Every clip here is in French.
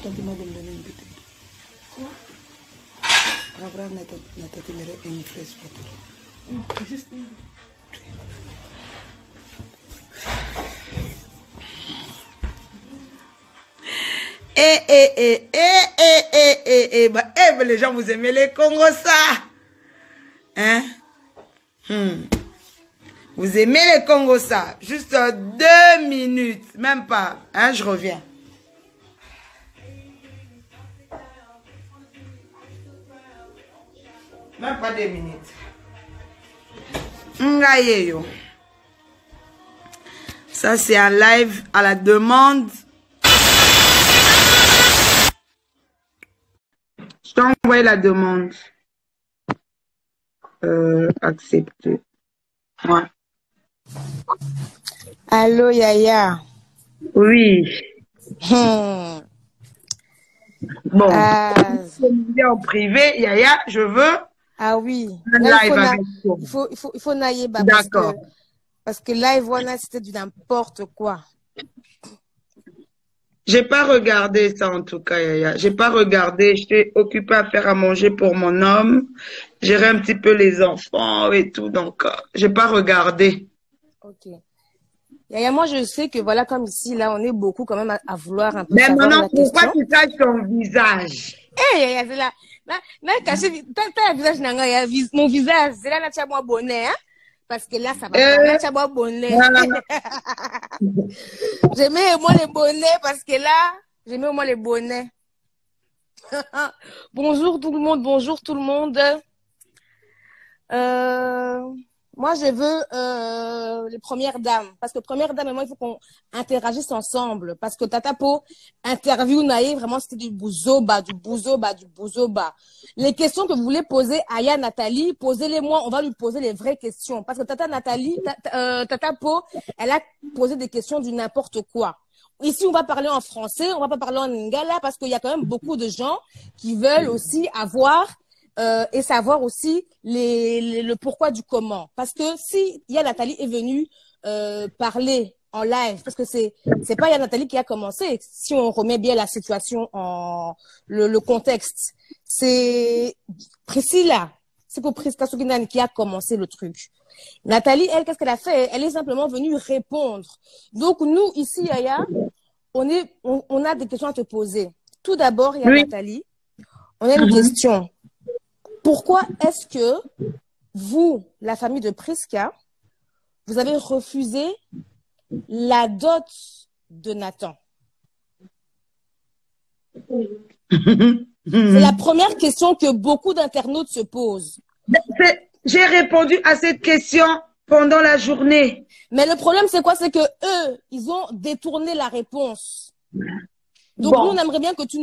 quand tu m'as donné une petite. Quoi? Abraham n'a pas une fraise pour toi. Juste une. Les gens, vous aimez les Congos, ça? Hein? Vous aimez les Congos, ça? Juste 2 minutes, même pas. Hein, je reviens. Même pas 2 minutes. Ngayeyo. Ça, c'est un live à la demande. Je t'ai envoyé la demande. Accepter. Ouais. Allô, Yaya. Oui. Bon. En privé, Yaya, je veux. Ah oui. Un là, live avec toi. Il faut naïe. D'accord. Parce que live, voilà, c'était du n'importe quoi. J'ai pas regardé ça en tout cas, Yaya. J'ai pas regardé. J'étais occupée à faire à manger pour mon homme. Gérer un petit peu les enfants et tout. Donc, j'ai pas regardé. Ok. Yaya, moi, je sais que voilà, comme ici, là, on est beaucoup quand même à vouloir un peu Mais savoir maintenant, la question. pourquoi tu caches ton visage? Eh, Yaya, c'est là. Là, caché, t'as un visage, Yaya, mon visage, c'est là, tu as moi bonnet, hein? Parce que là, ça va pas. Là, tu as moi bonnet. J'aimais au moins les bonnets parce que là, j'aimais au moins les bonnets. Bonjour tout le monde, bonjour tout le monde. Moi, je veux les premières dames. Parce que première dame et moi, il faut qu'on interagisse ensemble. Parce que Tata Po, interview naïve, vraiment, c'était du bouzoba, du bouzoba, du bouzoba. Les questions que vous voulez poser à Aya Nathalie, posez-les-moi, on va lui poser les vraies questions. Parce que Tata Po, elle a posé des questions du n'importe quoi. Ici, on va parler en français, on va pas parler en lingala, parce qu'il y a quand même beaucoup de gens qui veulent aussi avoir et savoir aussi le pourquoi du comment. Parce que si Aya Nathalie est venue parler en live, parce que c'est pas Aya Nathalie qui a commencé, si on remet bien la situation en le contexte, c'est Priscilla, c'est pour Priscilla Sokinan qui a commencé le truc. Nathalie, elle, qu'est-ce qu'elle a fait? Elle est simplement venue répondre. Donc nous ici, Yaya, on a des questions à te poser. Tout d'abord, Yaya Nathalie, on a une question. Pourquoi est-ce que vous, la famille de Prisca, vous avez refusé la dot de Nathan? C'est la première question que beaucoup d'internautes se posent. J'ai répondu à cette question pendant la journée. Mais le problème, c'est quoi? C'est que eux, ils ont détourné la réponse. Donc, nous, on aimerait bien que tu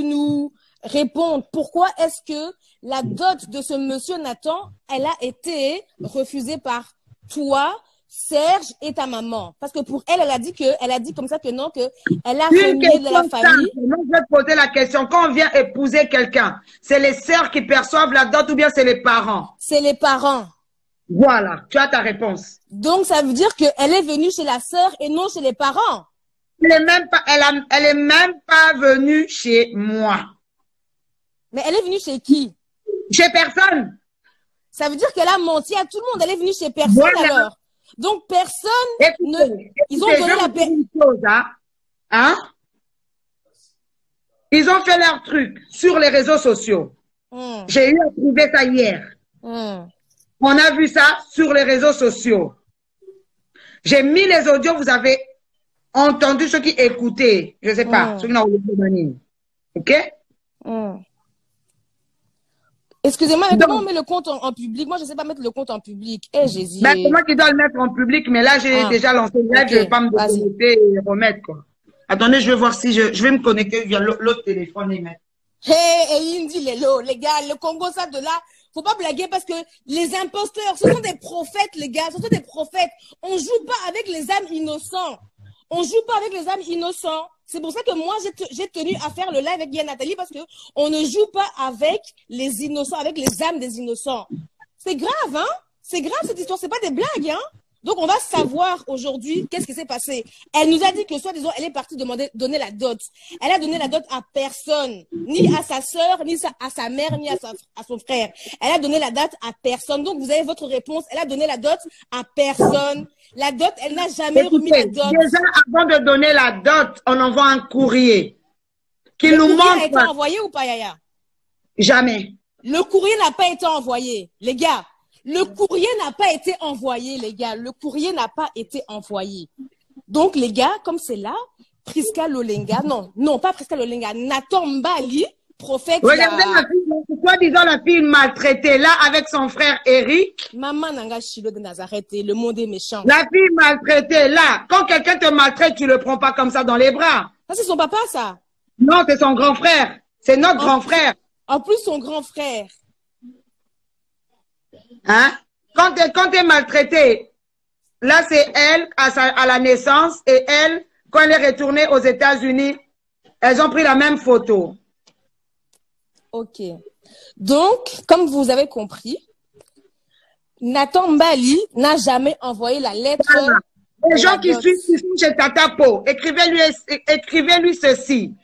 nous répondes. Pourquoi est-ce que la dot de ce monsieur Nathan, elle a été refusée par toi, Serge et ta maman? Parce que pour elle, elle a dit comme ça que non, que elle a renié de la famille. Moi, je vais te poser la question. Quand on vient épouser quelqu'un, c'est les sœurs qui perçoivent la dot ou bien c'est les parents? C'est les parents. Voilà, tu as ta réponse. Donc, ça veut dire qu'elle est venue chez la sœur et non chez les parents. Elle est même pas venue chez moi. Mais elle est venue chez qui? Chez personne. Ça veut dire qu'elle a menti à tout le monde. Elle est venue chez personne alors. Donc, personne ils ont donné la paix. Ils ont fait leur truc sur les réseaux sociaux. J'ai eu à trouver ça hier. On a vu ça sur les réseaux sociaux. J'ai mis les audios, vous avez entendu ceux qui écoutaient. Je ne sais pas, ceux qui n'ont pas eu. OK? Excusez-moi, comment on met le compte en public? Moi, je ne sais pas mettre le compte en public. Eh, Jésus. Ben, c'est moi qui dois le mettre en public, mais là, j'ai déjà lancé le live, je ne vais pas me déconnecter et remettre, quoi. Attendez, je vais voir si je vais me connecter via l'autre téléphone et mettre. Hey, Indi Lelo, les gars, le Congo, ça de là, faut pas blaguer parce que les imposteurs, ce sont des prophètes, les gars, ce sont des prophètes. On joue pas avec les âmes innocents. On joue pas avec les âmes innocents. C'est pour ça que moi, j'ai tenu à faire le live avec Aya Nathalie parce que on ne joue pas avec les innocents, avec les âmes des innocents. C'est grave, hein? C'est grave cette histoire, c'est pas des blagues, hein? Donc, on va savoir aujourd'hui qu'est-ce qui s'est passé. Elle nous a dit que, soi-disant, elle est partie donner la dot. Elle a donné la dot à personne. Ni à sa sœur, ni à sa mère, ni à son frère. Elle a donné la dot à personne. Donc, vous avez votre réponse. Elle a donné la dot à personne. La dot, elle n'a jamais remis la dot. Déjà, avant de donner la dot, on envoie un courrier. Le courrier a été envoyé ou pas, Yaya? Jamais. Le courrier n'a pas été envoyé. Les gars, le courrier n'a pas été envoyé, les gars. Le courrier n'a pas été envoyé. Donc, les gars, comme c'est là, Priska Lolenga, non, pas Priska Lolenga, Nathan Mbali, prophète. Regardez la fille, soi-disant la fille maltraitée, là, avec son frère Eric. Maman Nanga Chilo de Nazareth, le monde est méchant. La fille maltraitée, là, quand quelqu'un te maltraite, tu le prends pas comme ça dans les bras. Ça, c'est son papa, ça. Non, c'est son grand frère. C'est notre grand frère. En plus, son grand frère. Hein? Quand tu es maltraitée, là, c'est elle à la naissance et elle, quand elle est retournée aux États-Unis, elles ont pris la même photo. Ok. Donc, comme vous avez compris, Nathan Mbali n'a jamais envoyé la lettre. Voilà. Les gens qui sont chez Tata Po, écrivez-lui ceci.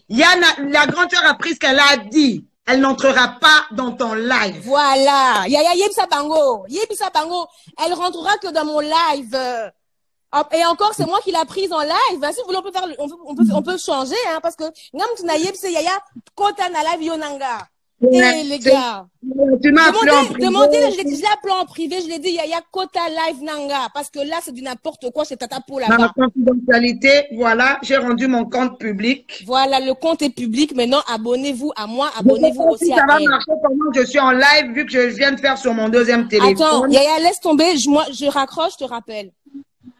La grande sœur a pris ce qu'elle a dit. Elle n'entrera pas dans ton live. Voilà. Yebisa Bango. Elle rentrera que dans mon live. Et encore, c'est moi qui l'a prise en live. Si vous voulez, on peut changer, hein, parce que, Yaya, Kota na live Yonanga. Les gars. Tu m'as appelé en privé. Demandez, je l'ai appelé en privé, je l'ai dit, Yaya, Kota live Nanga. Parce que là, c'est du n'importe quoi chez Tata Po là-bas. Dans la confidentialité, voilà, j'ai rendu mon compte public. Voilà, le compte est public. Maintenant, abonnez-vous à moi, abonnez-vous aussi à elle. Ça va marcher pendant que je suis en live, vu que je viens de faire sur mon deuxième téléphone. Attends, Yaya, laisse tomber. Moi, je raccroche, je te rappelle.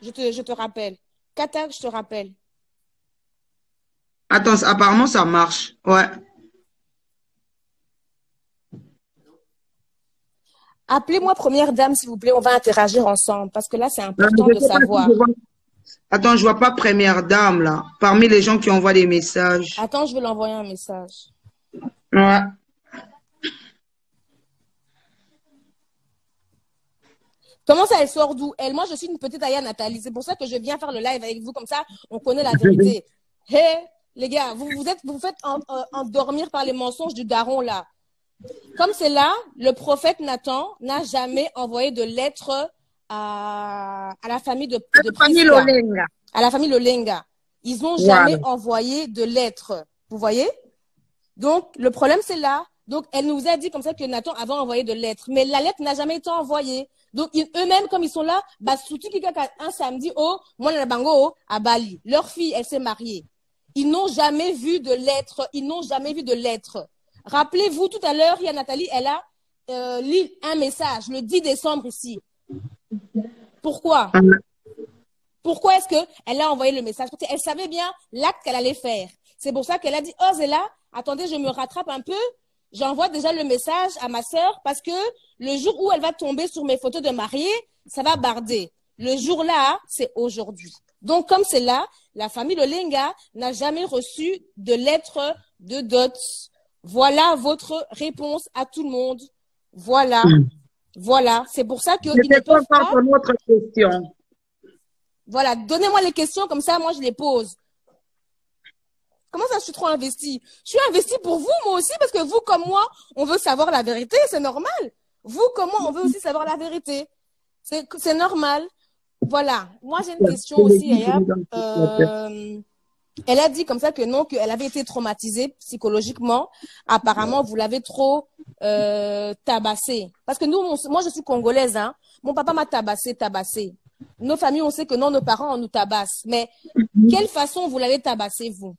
Je te rappelle. Kata, je te rappelle. Attends, apparemment, ça marche. Ouais. Appelez-moi première dame, s'il vous plaît. On va interagir ensemble. Parce que là, c'est important de savoir. Attends, je vois pas première dame, là. Parmi les gens qui envoient des messages. Attends, je vais l'envoyer un message. Ouais. Comment ça, elle sort d'où? Elle, moi, je suis une petite Aya Nathalie. C'est pour ça que je viens faire le live avec vous. Comme ça, on connaît la vérité. Hé, les gars, vous vous faites endormir par les mensonges du daron, là. Comme c'est là, le prophète Nathan n'a jamais envoyé de lettre à la famille de Priska. À la famille Lolenga. Ils n'ont jamais envoyé de lettre. Vous voyez? Donc, le problème, c'est là. Donc, elle nous a dit comme ça que Nathan avait envoyé de lettres. Mais la lettre n'a jamais été envoyée. Donc, eux-mêmes, comme ils sont là, surtout un samedi, moi, la bango, à Bali. Leur fille, elle s'est mariée. Ils n'ont jamais vu de lettres. Ils n'ont jamais vu de lettres. Rappelez-vous, tout à l'heure, il y a Nathalie, elle a lu un message le 10 décembre ici. Pourquoi? Pourquoi est-ce qu'elle a envoyé le message? Parce qu'elle savait bien l'acte qu'elle allait faire. C'est pour ça qu'elle a dit, oh, Zéla, attendez, je me rattrape un peu. J'envoie déjà le message à ma sœur parce que le jour où elle va tomber sur mes photos de mariée, ça va barder. Le jour-là, c'est aujourd'hui. Donc, comme c'est là, la famille Lolenga n'a jamais reçu de lettre de dot. Voilà votre réponse à tout le monde. Voilà. Voilà. C'est pour ça que... Je pas encore pour notre question. Voilà. Donnez-moi les questions, comme ça, moi, je les pose. Comment ça, je suis trop investie? Je suis investie pour vous, moi aussi, parce que vous, comme moi, on veut savoir la vérité, c'est normal. Vous, comme moi, on veut aussi savoir la vérité. C'est normal. Voilà. Moi, j'ai une question aussi, Aya. Elle a dit comme ça que non, qu'elle avait été traumatisée psychologiquement. Apparemment, vous l'avez trop tabassée. Parce que nous, moi, je suis congolaise, hein. Mon papa m'a tabassé. Nos familles, on sait que non, nos parents, on nous tabasse. Mais quelle façon vous l'avez tabassée, vous?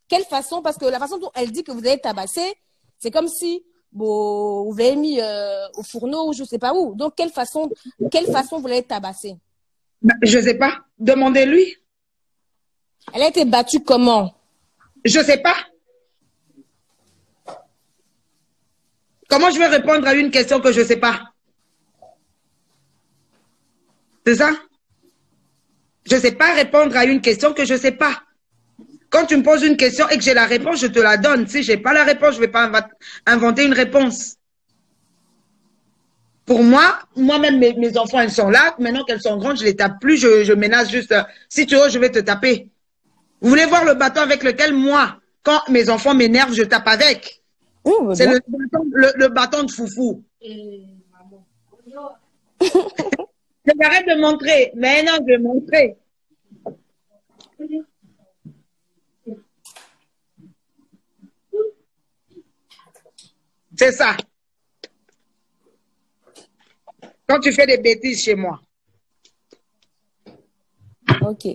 Quelle façon? Parce que la façon dont elle dit que vous avez tabassé, c'est comme si vous l'avez mis au fourneau ou je sais pas où. Donc, quelle façon vous l'avez tabassé? Je sais pas. Demandez-lui. Elle a été battue comment? Je sais pas. Comment je vais répondre à une question que je sais pas? C'est ça? Je sais pas répondre à une question que je sais pas. Quand tu me poses une question et que j'ai la réponse, je te la donne. Si j'ai pas la réponse, je vais pas inventer une réponse. Pour moi, moi-même, mes enfants, elles sont là. Maintenant qu'elles sont grandes, je les tape plus. Je menace juste, si tu veux, je vais te taper. Vous voulez voir le bâton avec lequel moi, quand mes enfants m'énervent, je tape avec? C'est le bâton de foufou. J'arrête de montrer. Mais non, je vais montrer. C'est ça. Quand tu fais des bêtises chez moi. Ok.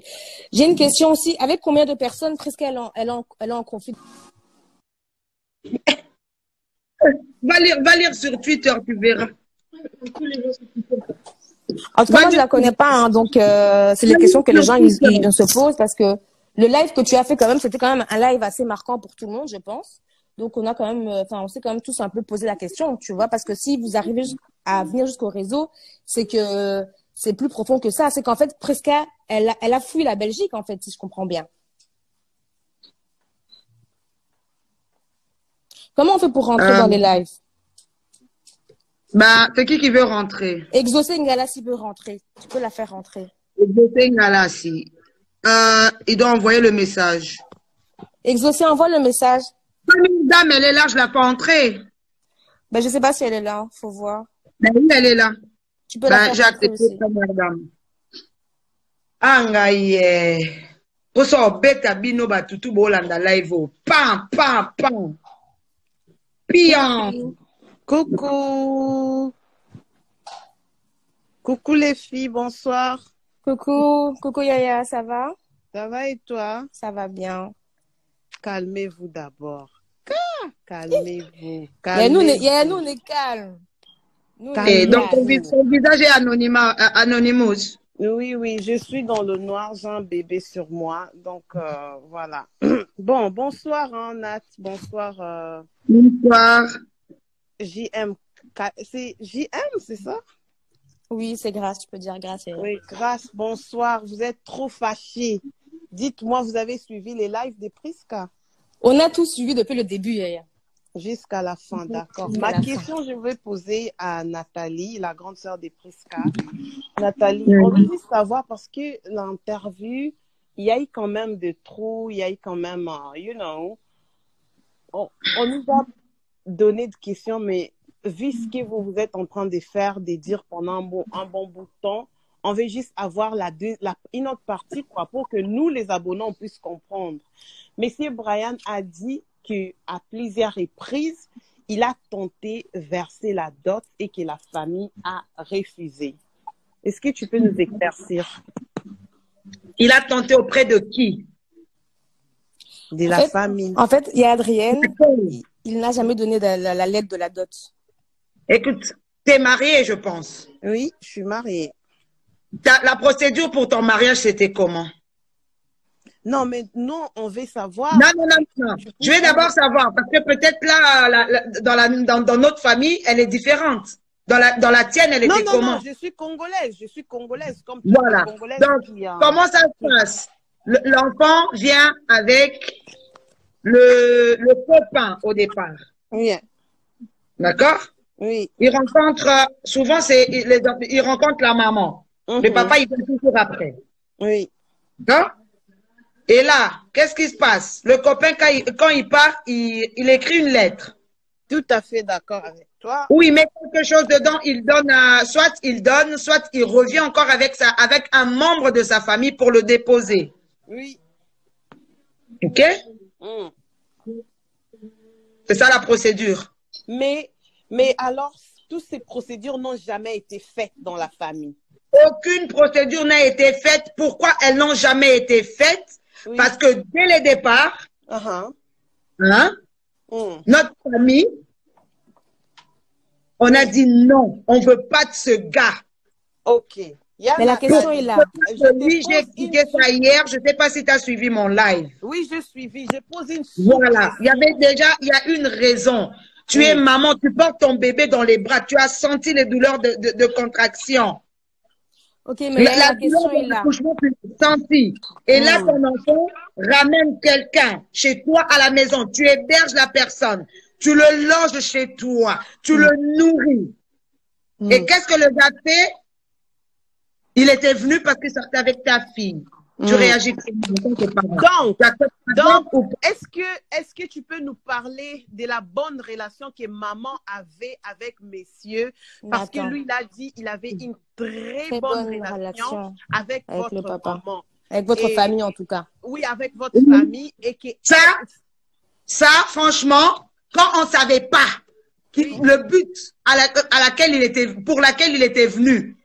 J'ai une question aussi. Avec combien de personnes presque elle est en conflit? Va lire sur Twitter, tu verras. En tout cas, moi, je la connais pas, hein, donc c'est les questions que les gens ils se posent parce que le live que tu as fait quand même, c'était quand même un live assez marquant pour tout le monde, je pense. Donc on a quand même, on s'est quand même tous un peu posé la question, tu vois, parce que si vous arrivez à venir jusqu'au réseau, c'est que c'est plus profond que ça. C'est qu'en fait, Prisca, elle a fui la Belgique, en fait, si je comprends bien. Comment on fait pour rentrer dans les lives? Bah, c'est qui veut rentrer? Exaucé Ngalassi veut rentrer. Tu peux la faire rentrer. Exaucé Ngalassi. Il doit envoyer le message. Exaucé, envoie le message. Une dame, elle est là, je la fais entrer. Ben, je sais pas si elle est là, faut voir. Ben oui, elle est là. Tu peux la faire j'ai accepté ça, madame. Angaye. Poso beta bino batutu bolanda live. Pam, pam, pam. Pion. Coucou. Coucou les filles, bonsoir. Coucou Yaya, ça va? Ça va et toi? Ça va bien. Calmez-vous d'abord. Calmez-vous. Nous, on est calme. Et donc, ton visage est anonymous. Oui, je suis dans le noir, j'ai un bébé sur moi. Donc, voilà. Bon, bonsoir, hein, Nat. Bonsoir. Bonsoir. JM. C'est JM, c'est ça? Oui, c'est Grâce, tu peux dire Grâce. Oui, Grâce, bonsoir. Vous êtes trop fâchés. Dites-moi, vous avez suivi les lives des Prisca? On a tout suivi depuis le début, Yaya. Jusqu'à la fin, d'accord. Ma question, je vais poser à Nathalie, la grande sœur des Prisca. Nathalie, on veut juste savoir parce que l'interview, il y a eu quand même des trous, il y a eu quand même, on nous a donné des questions, mais vu ce que vous êtes en train de faire, de dire pendant un bon bout de temps, on veut juste avoir une autre partie quoi, pour que nous, les abonnés, on puisse comprendre. Monsieur Brian a dit qu'à plusieurs reprises, il a tenté de verser la dot et que la famille a refusé. Est-ce que tu peux nous éclaircir? Il a tenté auprès de qui? De la famille. En fait, il y a Adrienne, il n'a jamais donné la lettre de la dot. Écoute, tu es mariée, je pense. Oui, je suis mariée. La procédure pour ton mariage, c'était comment? Non, mais non, on veut savoir. Non. Je vais d'abord savoir, parce que peut-être là, dans notre famille, elle est différente. Dans la tienne, elle était comment? Non, je suis congolaise. Comme voilà. Congolaise donc, comment ça se passe? L'enfant vient avec le copain au départ. Oui. D'accord? Oui. Il rencontre, souvent, il rencontre la maman. Le papa, il vient toujours après. Oui. D'accord? Et là, qu'est-ce qui se passe? Le copain, quand il part, il écrit une lettre. Tout à fait d'accord avec toi. Oui, il met quelque chose dedans, il donne, soit il revient encore avec un membre de sa famille pour le déposer. Oui. OK? C'est ça la procédure. Mais alors, toutes ces procédures n'ont jamais été faites dans la famille. Aucune procédure n'a été faite. Pourquoi elles n'ont jamais été faites? Oui. Parce que dès le départ, notre famille, on a dit non, on ne veut pas de ce gars. OK. Mais la question est là. Oui, j'ai expliqué ça hier. Je ne sais pas si tu as suivi mon live. Oui, j'ai suivi. J'ai posé une Voilà. Il y a une raison. Tu es maman, tu portes ton bébé dans les bras. Tu as senti les douleurs de contraction. Ok, mais la question est là. Senti. Et là, ton enfant ramène quelqu'un chez toi à la maison. Tu héberges la personne. Tu le loges chez toi. Tu le nourris. Et qu'est-ce que le gars fait? Il était venu parce qu'il sortait avec ta fille. Tu réagis donc, est-ce que tu peux nous parler de la bonne relation que maman avait avec messieurs? Parce que lui, il a dit qu'il avait une très bonne relation avec votre maman. Avec votre famille, en tout cas. Oui, avec votre famille. Et que ça, franchement, quand on ne savait pas le but pour laquelle il était venu.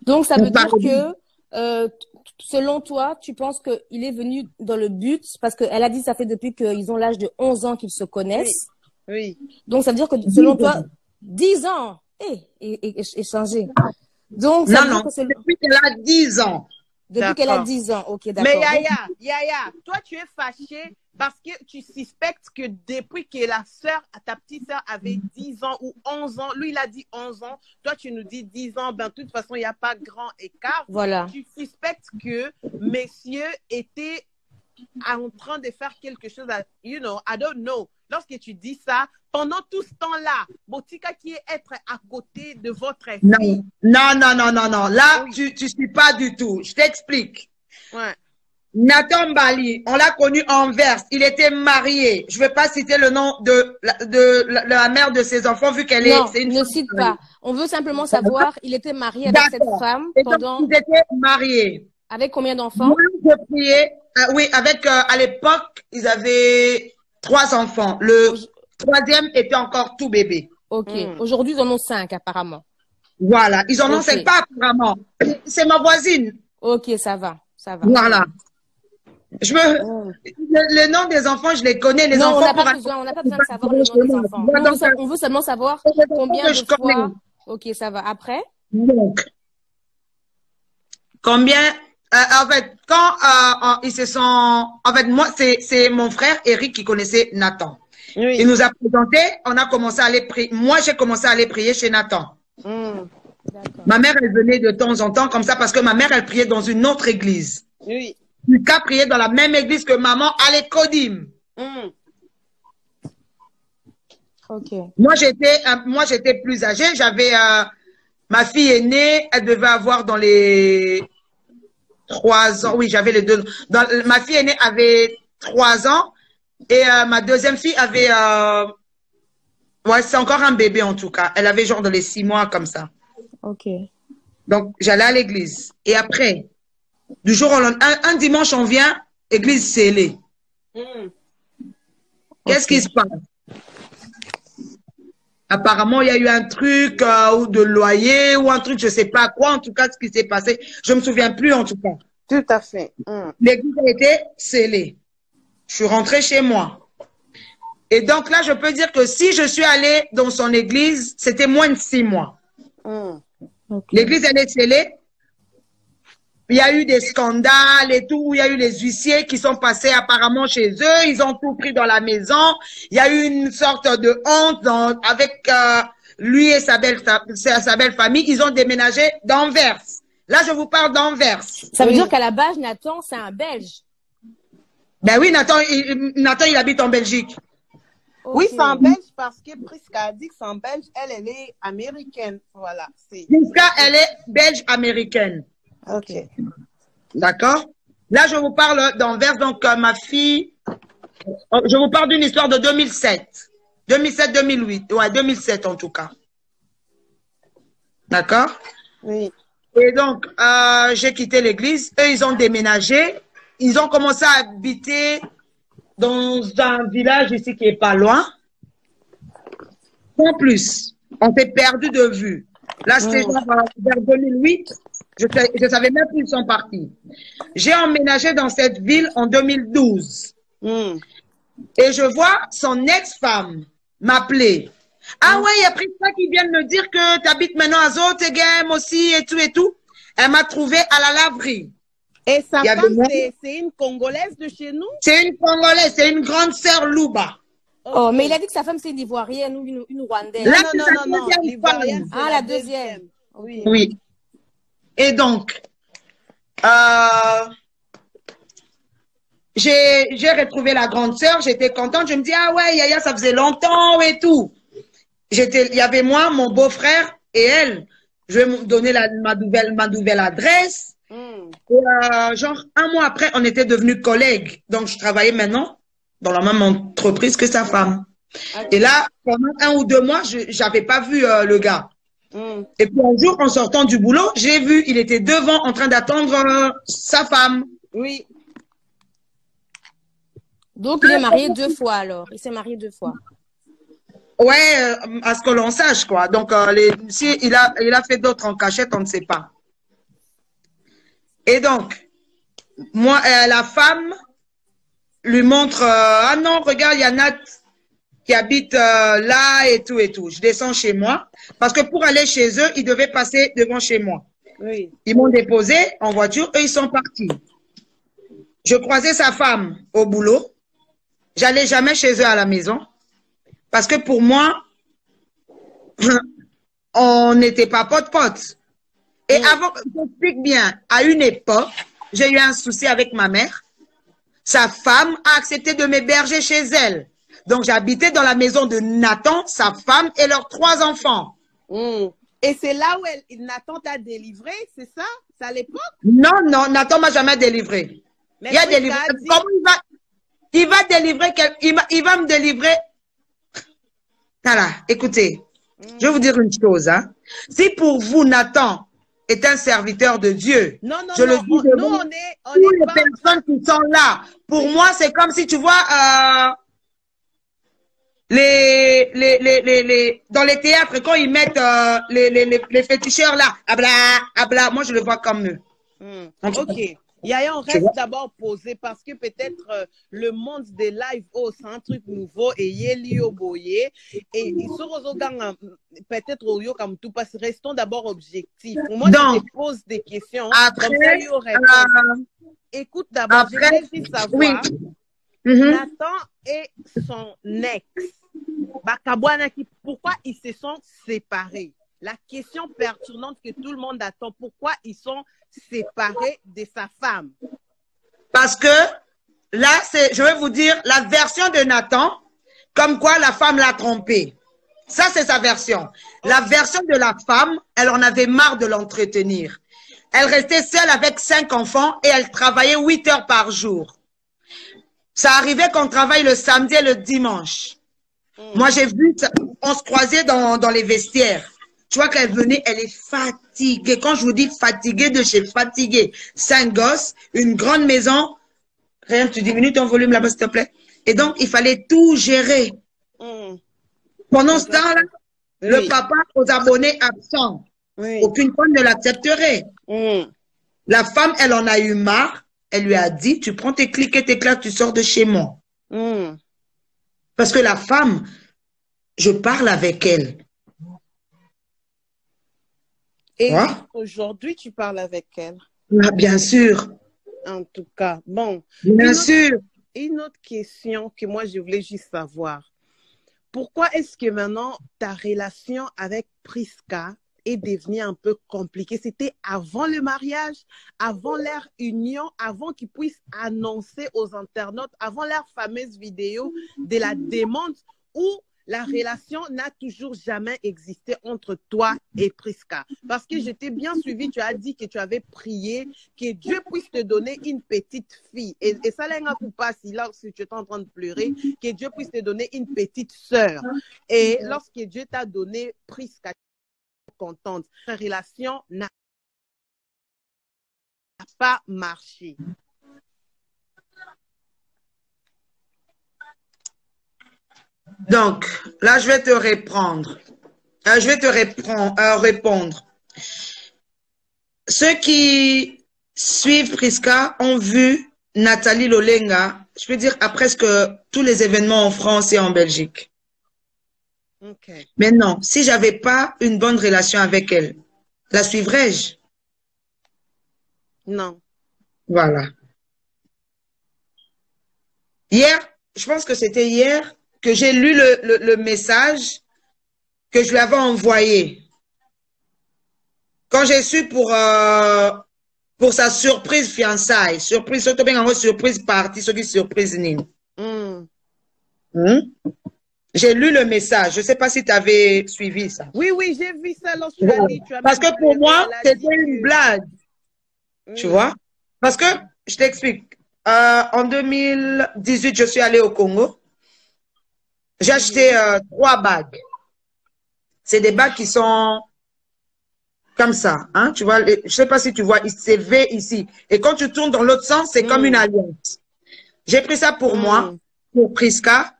Donc, ça veut dire que, selon toi, tu penses qu'il est venu dans le but, parce qu'elle a dit ça fait depuis qu'ils ont l'âge de 11 ans qu'ils se connaissent. Oui. Donc, ça veut dire que, selon toi, 10 ans, changé. Donc, ça veut dire que c'est depuis qu'elle a 10 ans. Depuis qu'elle a 10 ans, ok, d'accord. Mais Yaya, toi, tu es fâchée parce que tu suspectes que depuis que ta petite sœur avait 10 ans ou 11 ans, lui, il a dit 11 ans, toi, tu nous dis 10 ans, ben, de toute façon, il n'y a pas grand écart. Voilà. Tu suspectes que messieurs étaient en train de faire quelque chose, I don't know. Lorsque tu dis ça, pendant tout ce temps-là, Botika qui est être à côté de votre fille. Non. Là, tu ne suis pas du tout. Je t'explique. Ouais. Nathan Bali, on l'a connu en Anvers. Il était marié. Je ne vais pas citer le nom de la mère de ses enfants vu qu'elle est. Non, ne cite pas. On veut simplement savoir, il était marié avec cette femme pendant. Ils étaient mariés. Avec combien d'enfants? Moi, je priais. Oui, avec, à l'époque, ils avaient 3 enfants. Le 3e était encore tout bébé. Ok. Aujourd'hui, ils en ont 5, apparemment. Voilà. Ils en ont 5 pas, apparemment. C'est ma voisine. Ok, ça va. Voilà. Le nom des enfants, je les connais. Les enfants, on n'a pas besoin de savoir le nom des enfants. On veut seulement savoir combien de fois. Ok, ça va. Après? Donc, combien, en fait, quand ils se sont, en fait, moi, c'est mon frère Eric qui connaissait Nathan. Oui. Il nous a présenté, on a commencé à aller prier. Moi, j'ai commencé à aller prier chez Nathan. Ma mère, elle venait de temps en temps comme ça parce que ma mère, elle priait dans une autre église. Oui. Lucas priait dans la même église que maman à l'Ecodim. Ok. Moi, j'étais plus âgée. J'avais, ma fille est née, elle devait avoir dans les 3 ans. Oui, j'avais les 2. Ma fille aînée avait 3 ans et ma deuxième fille avait, ouais, c'est encore un bébé en tout cas. Elle avait genre dans les 6 mois comme ça. Ok. Donc, j'allais à l'église. Et après, du jour au lendemain, un dimanche, on vient, église scellée. Qu'est-ce qui se passe? Apparemment, il y a eu un truc ou de loyer ou un truc, je ne sais pas quoi, en tout cas, ce qui s'est passé. Je ne me souviens plus, en tout cas. Tout à fait. L'église a été scellée. Je suis rentrée chez moi. Et donc là, je peux dire que si je suis allée dans son église, c'était moins de 6 mois. Okay. L'église, elle est scellée. Il y a eu des scandales et tout. Il y a eu les huissiers qui sont passés apparemment chez eux. Ils ont tout pris dans la maison. Il y a eu une sorte de honte avec lui et sa belle famille. Ils ont déménagé d'Anvers. Là, je vous parle d'Anvers. Ça veut dire qu'à la base, Nathan, c'est un Belge. Ben oui, Nathan, il habite en Belgique. Okay. Oui, c'est en Belge parce que Prisca a dit que c'est en Belge. Elle est américaine. Voilà. Prisca, elle est belge-américaine. Ok. D'accord. Là, je vous parle d'Anvers. Donc, ma fille, je vous parle d'une histoire de 2007. 2007-2008. Ouais, 2007 en tout cas. D'accord. Oui. Et donc, j'ai quitté l'église. Eux, ils ont déménagé. Ils ont commencé à habiter dans un village ici qui est pas loin. En plus, on s'est perdu de vue. Là, c'était vers 2008. Je ne savais même plus où ils sont partis. J'ai emménagé dans cette ville en 2012. Et je vois son ex-femme m'appeler. Ah ouais, il y a Prisca qui vient de me dire que tu habites maintenant à Zotegem aussi et tout et tout. Elle m'a trouvé à la laverie. Et sa femme, c'est une Congolaise de chez nous? C'est une Congolaise, c'est une grande sœur Louba. Oh, mais il a dit que sa femme, c'est une Ivoirienne ou une Rwandaise. Là, non. L'Ivoirienne, ah, la deuxième. Oui. Et donc, j'ai retrouvé la grande sœur, j'étais contente. Je me dis, ah ouais, Yaya, ça faisait longtemps et tout. il y avait moi, mon beau-frère et elle. Je vais me donner ma nouvelle adresse. Et, genre, un mois après, on était devenus collègues. Donc, je travaillais maintenant dans la même entreprise que sa femme. Et là, pendant 1 ou 2 mois, je n'avais pas vu le gars. Et puis un jour, en sortant du boulot, j'ai vu, il était devant en train d'attendre sa femme. Oui. Donc, il est marié 2 fois alors. Il s'est marié 2 fois. Ouais, à ce que l'on sache, quoi. Donc, si il a fait d'autres en cachette, on ne sait pas. Et donc, moi, la femme lui montre, ah non, regarde, il y a Nat qui habite là et tout et tout. Je descends chez moi parce que pour aller chez eux, ils devaient passer devant chez moi. Oui. Ils m'ont déposé en voiture, eux, ils sont partis. Je croisais sa femme au boulot. J'allais jamais chez eux à la maison parce que pour moi, on n'était pas pote-pote. Et avant, je t'explique bien, à une époque, j'ai eu un souci avec ma mère. Sa femme a accepté de m'héberger chez elle. Donc, j'habitais dans la maison de Nathan, sa femme et leurs 3 enfants. Et c'est là où Nathan t'a délivré, c'est ça? C'est à l'époque? Non, non, Nathan m'a jamais délivré. Mais il a délivré. Comment il va délivrer? Il va me délivrer. Voilà, écoutez, je vais vous dire une chose. Hein. Si pour vous, Nathan est un serviteur de Dieu, non, je le dis devant toutes les personnes qui sont là. Pour moi, c'est comme si tu vois dans les théâtres, quand ils mettent les féticheurs là, abla, moi je le vois comme eux. Ok. Yaya, on reste d'abord posé parce que peut-être le monde des lives, c'est un truc nouveau et yeli oboye et peut-être au yo comme tout passe. Restons d'abord objectifs. Moi, je te pose des questions. Après, écoute d'abord, je voulais juste savoir. Nathan et son ex, pourquoi ils se sont séparés? La question perturbante que tout le monde attend, pourquoi ils sont séparés de sa femme? Parce que là, je vais vous dire la version de Nathan, comme quoi la femme l'a trompé. Ça, c'est sa version. La version de la femme, elle en avait marre de l'entretenir. Elle restait seule avec 5 enfants et elle travaillait 8 heures par jour. Ça arrivait qu'on travaille le samedi et le dimanche. Moi, j'ai vu, on se croisait dans les vestiaires. Tu vois qu'elle venait, elle est fatiguée. Quand je vous dis fatiguée de chez fatiguée, 5 gosses, une grande maison. Rien, tu diminues ton volume là-bas, s'il te plaît. Et donc, il fallait tout gérer. Pendant ce temps-là, le papa aux abonnés absents. Aucune femme ne l'accepterait. La femme, elle en a eu marre. Elle lui a dit, tu prends tes clics et tes claques, tu sors de chez moi. Parce que la femme, je parle avec elle. Et aujourd'hui, tu parles avec elle? Ah, bien sûr. En tout cas, bon. Bien sûr. Une autre question que moi, je voulais juste savoir. Pourquoi est-ce que maintenant, ta relation avec Prisca est devenue un peu compliquée? C'était avant le mariage, avant leur union, avant qu'ils puissent annoncer aux internautes, avant leur fameuse vidéo de la demande où la relation n'a toujours jamais existé entre toi et Prisca. Parce que je t'ai bien suivi, tu as dit que tu avais prié que Dieu puisse te donner une petite fille. Et ça, si là, si tu es en train de pleurer, que Dieu puisse te donner une petite sœur. Et lorsque Dieu t'a donné Prisca, tu es contente. Ta relation n'a pas marché. Donc, là, je vais te répondre. Répondre. Ceux qui suivent Prisca ont vu Nathalie Lolenga, je peux dire, à presque tous les événements en France et en Belgique. Mais non, si je n'avais pas une bonne relation avec elle, la suivrais-je? Non. Voilà. Hier, je pense que c'était hier, que j'ai lu le message que je lui avais envoyé. Quand j'ai su pour sa surprise fiançailles, surprise partie, surprise nine. J'ai lu le message. Je ne sais pas si tu avais suivi ça. Oui, oui, j'ai vu ça lorsque tu as dit. Parce que pour moi, c'était une blague. Tu vois? Parce que, je t'explique. En 2018, je suis allée au Congo. J'ai acheté 3 bagues. C'est des bagues qui sont comme ça. Hein? Tu vois, je ne sais pas si tu vois, c'est V ici. Et quand tu tournes dans l'autre sens, c'est comme une alliance. J'ai pris ça pour moi, pour Priska,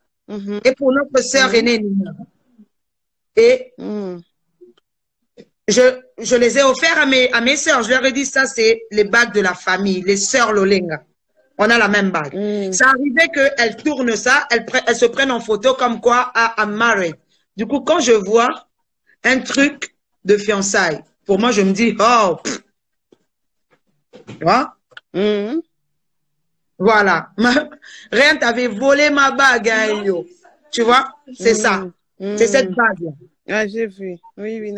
et pour notre sœur aînée Nina. Et je les ai offerts à mes sœurs. Je leur ai dit, ça, c'est les bagues de la famille, les sœurs Lolenga. On a la même bague. Ça arrivait qu'elles tournent ça, elles se prennent en photo comme quoi, I'm married. Du coup, quand je vois un truc de fiançailles, pour moi, je me dis, oh, tu vois? Voilà. Rien, t'avais volé ma bague, hein, yo. Tu vois? C'est ça. C'est cette bague-là. Ah, j'ai vu. Oui, oui,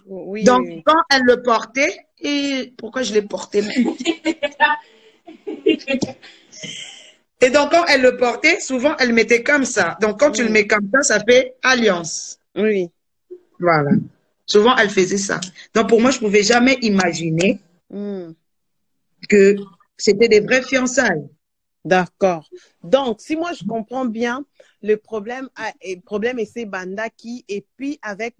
oui. Donc, quand elle le portait, et pourquoi je l'ai porté même? Et donc, quand elle le portait, souvent, elle mettait comme ça. Donc, quand tu le mets comme ça fait alliance. Oui. Voilà. Souvent, elle faisait ça. Donc, pour moi, je ne pouvais jamais imaginer que c'était des vraies fiançailles. D'accord. Donc, si moi, je comprends bien, le problème est ces Bandaki, et puis avec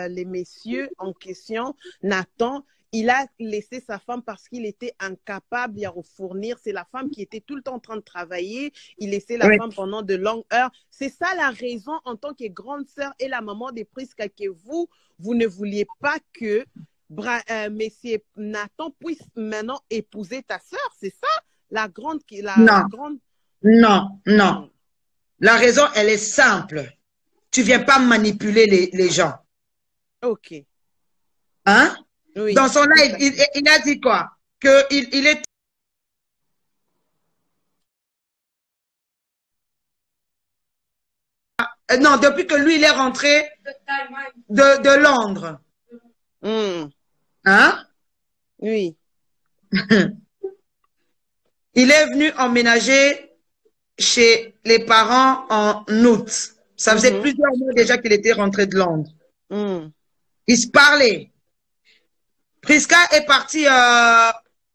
les messieurs en question, Nathan, il a laissé sa femme parce qu'il était incapable d'y fournir. C'est la femme qui était tout le temps en train de travailler. Il laissait la femme pendant de longues heures. C'est ça la raison, en tant que grande sœur et la maman des Priska, que vous ne vouliez pas que Monsieur Nathan puisse maintenant épouser ta sœur. C'est ça la grande... Non. La raison, elle est simple. Tu ne viens pas manipuler les gens. OK. Hein? Oui. Dans son live, il a dit quoi? Il est... Non, depuis que lui, il est rentré de Londres. Hein? Oui. Il est venu emménager chez les parents en août. Ça faisait plusieurs mois déjà qu'il était rentré de Londres. Ils se parlaient. Priska est partie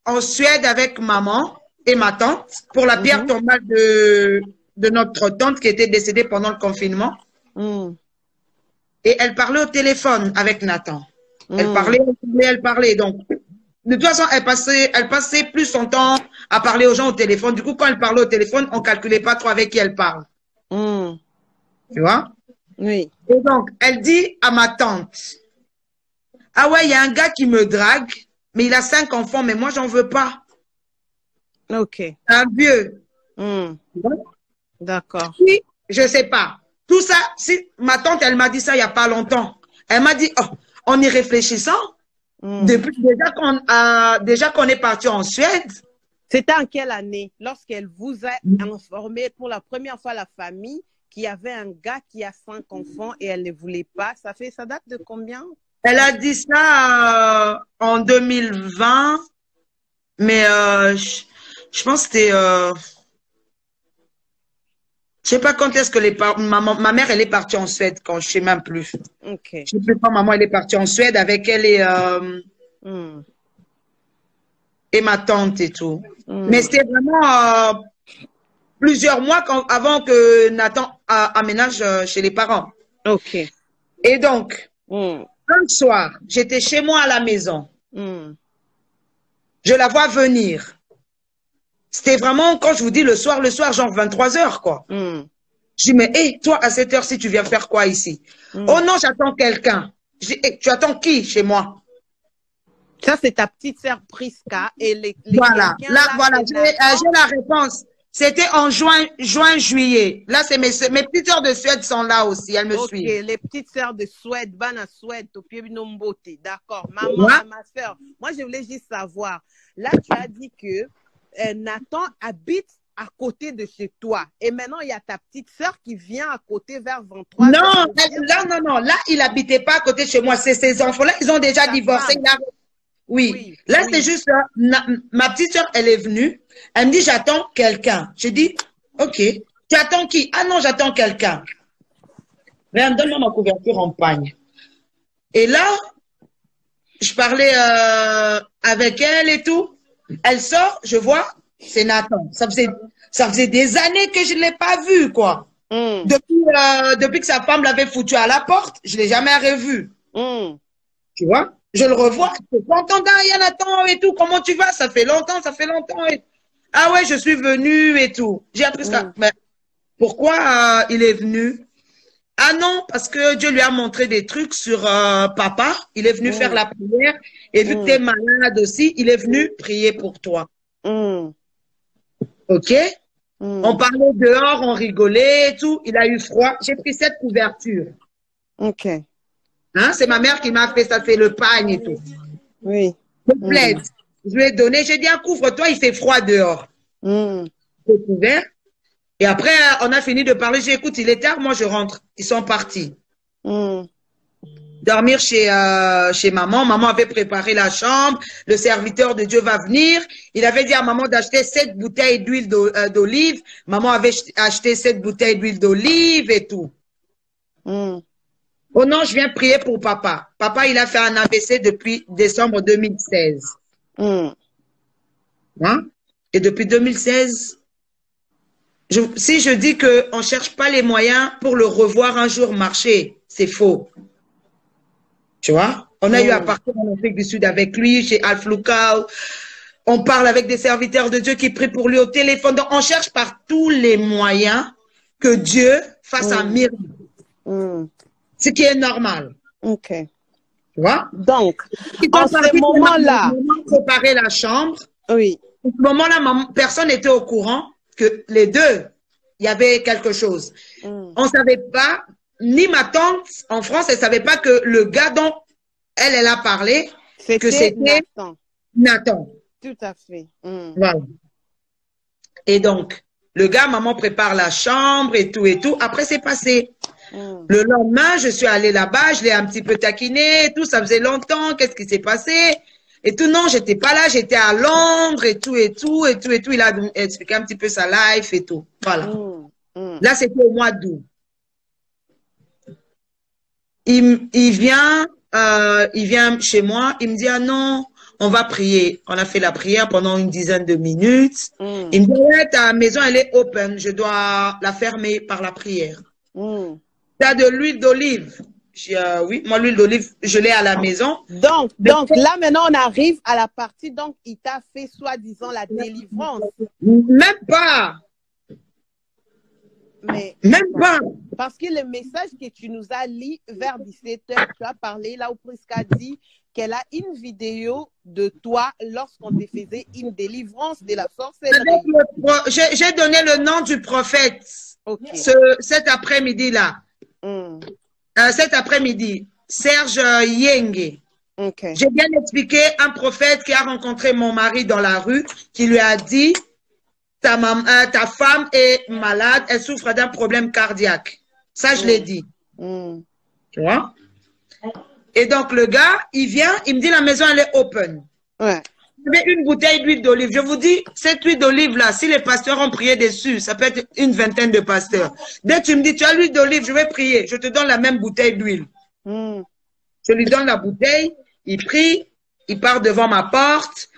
en Suède avec maman et ma tante pour la pierre tombale de notre tante qui était décédée pendant le confinement. Et elle parlait au téléphone avec Nathan. Elle parlait. Donc, de toute façon, elle passait plus son temps à parler aux gens au téléphone. Du coup, quand elle parlait au téléphone, on ne calculait pas trop avec qui elle parle. Tu vois? Oui. Et donc, elle dit à ma tante, ah ouais, il y a un gars qui me drague, mais il a 5 enfants, mais moi, j'en veux pas. OK. Un vieux. D'accord. Oui, je sais pas. Tout ça, si ma tante, elle m'a dit ça il n'y a pas longtemps. Elle m'a dit, oh, en y réfléchissant, depuis déjà qu'on est parti en Suède. C'était en quelle année? Lorsqu'elle vous a informé pour la première fois la famille qu'il y avait un gars qui a 5 enfants et elle ne voulait pas. Ça date de combien? Elle a dit ça en 2020, mais je pense que c'était... je sais pas quand est-ce que ma mère, elle est partie en Suède, quand je sais même plus. Okay. Je sais plus quand maman, elle est partie en Suède avec elle et ma tante et tout. Mais c'était vraiment plusieurs mois avant que Nathan aménage chez les parents. OK. Et donc, un soir, j'étais chez moi à la maison. Je la vois venir. C'était vraiment, quand je vous dis le soir, genre 23 h, quoi. Je dis, mais hé, toi, à cette heure-ci, tu viens faire quoi ici? Oh non, j'attends quelqu'un. Je dis, hey, tu attends qui chez moi? Ça, c'est ta petite sœur Priska. Et voilà, voilà, j'ai la réponse. C'était en juin-juillet. Là, c'est mes petites sœurs de Suède sont là aussi, elles me suivent. Ok, les petites sœurs de Suède, Bana Suède, d'accord. Maman, ma sœur, moi, je voulais juste savoir. Là, tu as dit que Nathan habite à côté de chez toi. Et maintenant, il y a ta petite sœur qui vient à côté vers 23 Non, non. Là, il n'habitait pas à côté de chez moi. C'est ces enfants-là, ils ont déjà divorcé. Oui. Là, c'est juste, ma petite sœur, elle est venue. Elle me dit, j'attends quelqu'un. J'ai dit, OK. Tu attends qui? Ah non, j'attends quelqu'un. Viens, donne-moi ma couverture en pagne. Et là, je parlais avec elle et tout. Elle sort, je vois, c'est Nathan. Ça faisait des années que je ne l'ai pas vu, quoi. Depuis que sa femme l'avait foutu à la porte, je ne l'ai jamais revu. Tu vois? Je le revois. Je suis contente, il y a Nathan et tout. Comment tu vas? Ça fait longtemps, ça fait longtemps. Ah ouais, je suis venue et tout. J'ai appris ça. Mais pourquoi il est venu? Ah non, parce que Dieu lui a montré des trucs sur papa. Il est venu faire la prière. Et vu que tu es malade aussi, il est venu prier pour toi. OK? On parlait dehors, on rigolait et tout. Il a eu froid. J'ai pris cette couverture. OK. Hein? C'est ma mère qui m'a fait ça. C'est le pagne et tout. Oui. Je plaide. Je lui ai donné. J'ai dit, couvre-toi, il fait froid dehors. J'ai couvert. Et après, on a fini de parler. J'ai dit, écoute, il est tard, moi je rentre. Ils sont partis. Dormir chez maman. Maman avait préparé la chambre. Le serviteur de Dieu va venir. Il avait dit à maman d'acheter 7 bouteilles d'huile d'olive. Maman avait acheté 7 bouteilles d'huile d'olive et tout. Oh non, je viens prier pour papa. Papa, il a fait un AVC depuis décembre 2016. Hein? Et depuis 2016, si je dis qu'on ne cherche pas les moyens pour le revoir un jour marcher, c'est faux. Tu vois? On a eu à partir en Afrique du Sud avec lui, chez Alflukau. On parle avec des serviteurs de Dieu qui prient pour lui au téléphone. Donc, on cherche par tous les moyens que Dieu fasse un miracle. Ce qui est normal. OK. Tu vois? Donc, en ce moment-là. Préparer la chambre. Oui. À ce moment-là, personne n'était au courant que les deux, il y avait quelque chose. On ne savait pas, ni ma tante en France, elle ne savait pas que le gars dont elle a parlé, que c'était Nathan. Tout à fait. Voilà. Et donc, le gars, maman prépare la chambre et tout et tout. Après, c'est passé. Le lendemain, je suis allée là-bas, je l'ai un petit peu taquiné et tout. Ça faisait longtemps. Qu'est-ce qui s'est passé? Et tout, non, j'étais pas là, j'étais à Londres et tout, et tout, et tout, et tout. Il a expliqué un petit peu sa life et tout. Voilà. Là, c'était au mois d'août. Il vient chez moi, il me dit, ah non, on va prier. On a fait la prière pendant une dizaine de minutes. Il me dit, ouais, ta maison, elle est open, je dois la fermer par la prière. Tu as de l'huile d'olive? Oui, moi, l'huile d'olive, je l'ai à la maison. Donc, là, maintenant, on arrive à la partie, donc, il t'a fait, soi-disant, la délivrance. Même pas. Mais, même pas. Parce que le message que tu nous as lu vers 17h, tu as parlé, là où Prisca dit qu'elle a une vidéo de toi lorsqu'on te faisait une délivrance de la sorcellerie. J'ai donné le nom du prophète cet après-midi-là. Cet après-midi, Serge Yenge. J'ai bien expliqué un prophète qui a rencontré mon mari dans la rue, qui lui a dit, ta femme est malade, elle souffre d'un problème cardiaque. Ça, je l'ai dit. Tu vois? Et donc, le gars, il vient, il me dit, la maison, elle est open. J'avais une bouteille d'huile d'olive. Je vous dis, cette huile d'olive-là, si les pasteurs ont prié dessus, ça peut être une vingtaine de pasteurs. Dès que tu me dis, tu as l'huile d'olive, je vais prier. Je te donne la même bouteille d'huile. Je lui donne la bouteille, il prie, il part devant ma porte,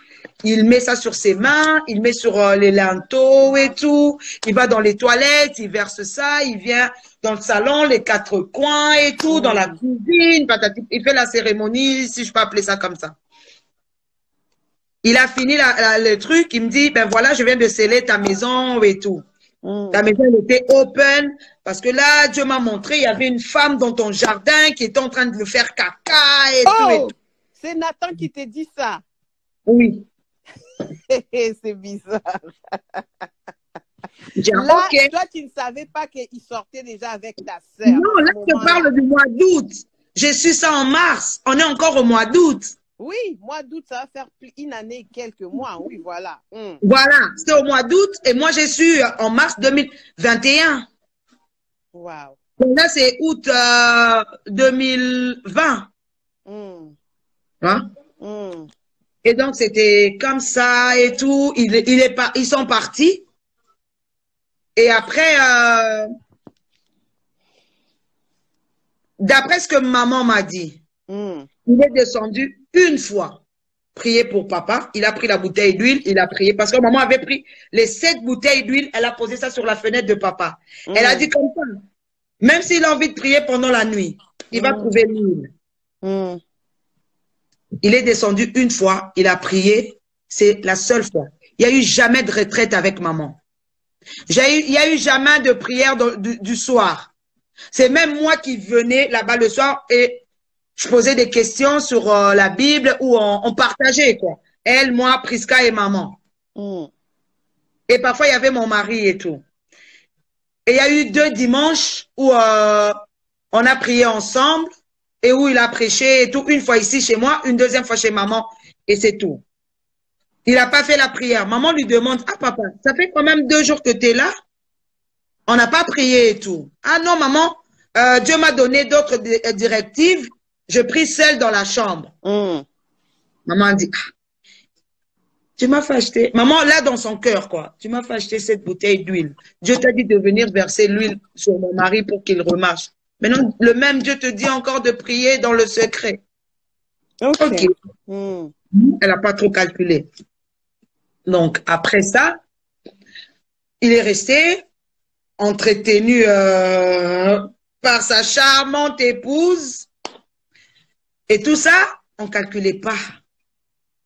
il met ça sur ses mains, il met sur les linteaux et tout. Il va dans les toilettes, il verse ça, il vient dans le salon, les 4 coins et tout, dans la cuisine. Il fait la cérémonie, si je peux appeler ça comme ça. Il a fini le truc, il me dit, ben voilà, je viens de sceller ta maison et tout. Ta maison, elle était open, parce que là, Dieu m'a montré, il y avait une femme dans ton jardin qui était en train de le faire caca et tout. Et tout. C'est Nathan qui t'a dit ça? Oui. C'est bizarre. Là, toi, tu ne savais pas qu'il sortait déjà avec ta sœur. Non, là, je te parle du mois d'août. J'ai su ça en mars. On est encore au mois d'août. Oui, mois d'août, ça va faire une année et quelques mois. Oui, voilà. Voilà, c'était au mois d'août et moi, j'ai su en mars 2021. Wow. Là, c'est août 2020. Hein? Et donc, c'était comme ça et tout. Ils sont partis. Et après, d'après ce que maman m'a dit, il est descendu une fois prier pour papa. Il a pris la bouteille d'huile, il a prié parce que maman avait pris les 7 bouteilles d'huile, elle a posé ça sur la fenêtre de papa. Elle a dit comme ça, même s'il a envie de prier pendant la nuit, il va trouver l'huile. Il est descendu une fois, il a prié, c'est la seule fois. Il n'y a eu jamais de retraite avec maman. Il n'y a eu jamais de prière du soir. C'est même moi qui venais là-bas le soir et je posais des questions sur la Bible où on partageait, quoi. Elle, moi, Prisca et maman. Et parfois, il y avait mon mari et tout. Et il y a eu 2 dimanches où on a prié ensemble et où il a prêché et tout. Une fois ici chez moi, une deuxième fois chez maman et c'est tout. Il n'a pas fait la prière. Maman lui demande, ah papa, ça fait quand même 2 jours que tu es là. On n'a pas prié et tout. Ah non, maman, Dieu m'a donné d'autres directives. Je prie seule dans la chambre. Maman dit, ah, tu m'as fait acheter. Maman, là, dans son cœur, quoi. Tu m'as fait acheter cette bouteille d'huile. Dieu t'a dit de venir verser l'huile sur mon mari pour qu'il remarche. Maintenant, le même Dieu te dit encore de prier dans le secret. Ok. Elle n'a pas trop calculé. Donc, après ça, il est resté entretenu par sa charmante épouse. Et tout ça, on ne calculait pas.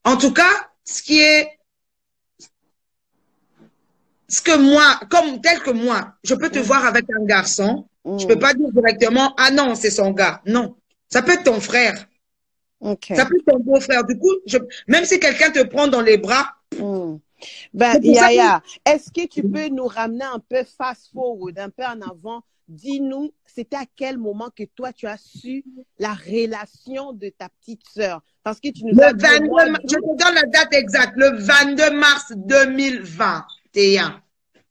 En tout cas, ce que moi, tel que moi, je peux te voir avec un garçon, je ne peux pas dire directement, ah non, c'est son gars. Non, ça peut être ton frère. Ça peut être ton beau-frère. Du coup, même si quelqu'un te prend dans les bras. Ben, Yaya, est-ce que tu peux nous ramener un peu fast-forward, un peu en avant? Dis-nous, c'était à quel moment que toi, tu as su la relation de ta petite sœur? Parce que tu nous as dit... Je te donne la date exacte, le 22 mars 2021.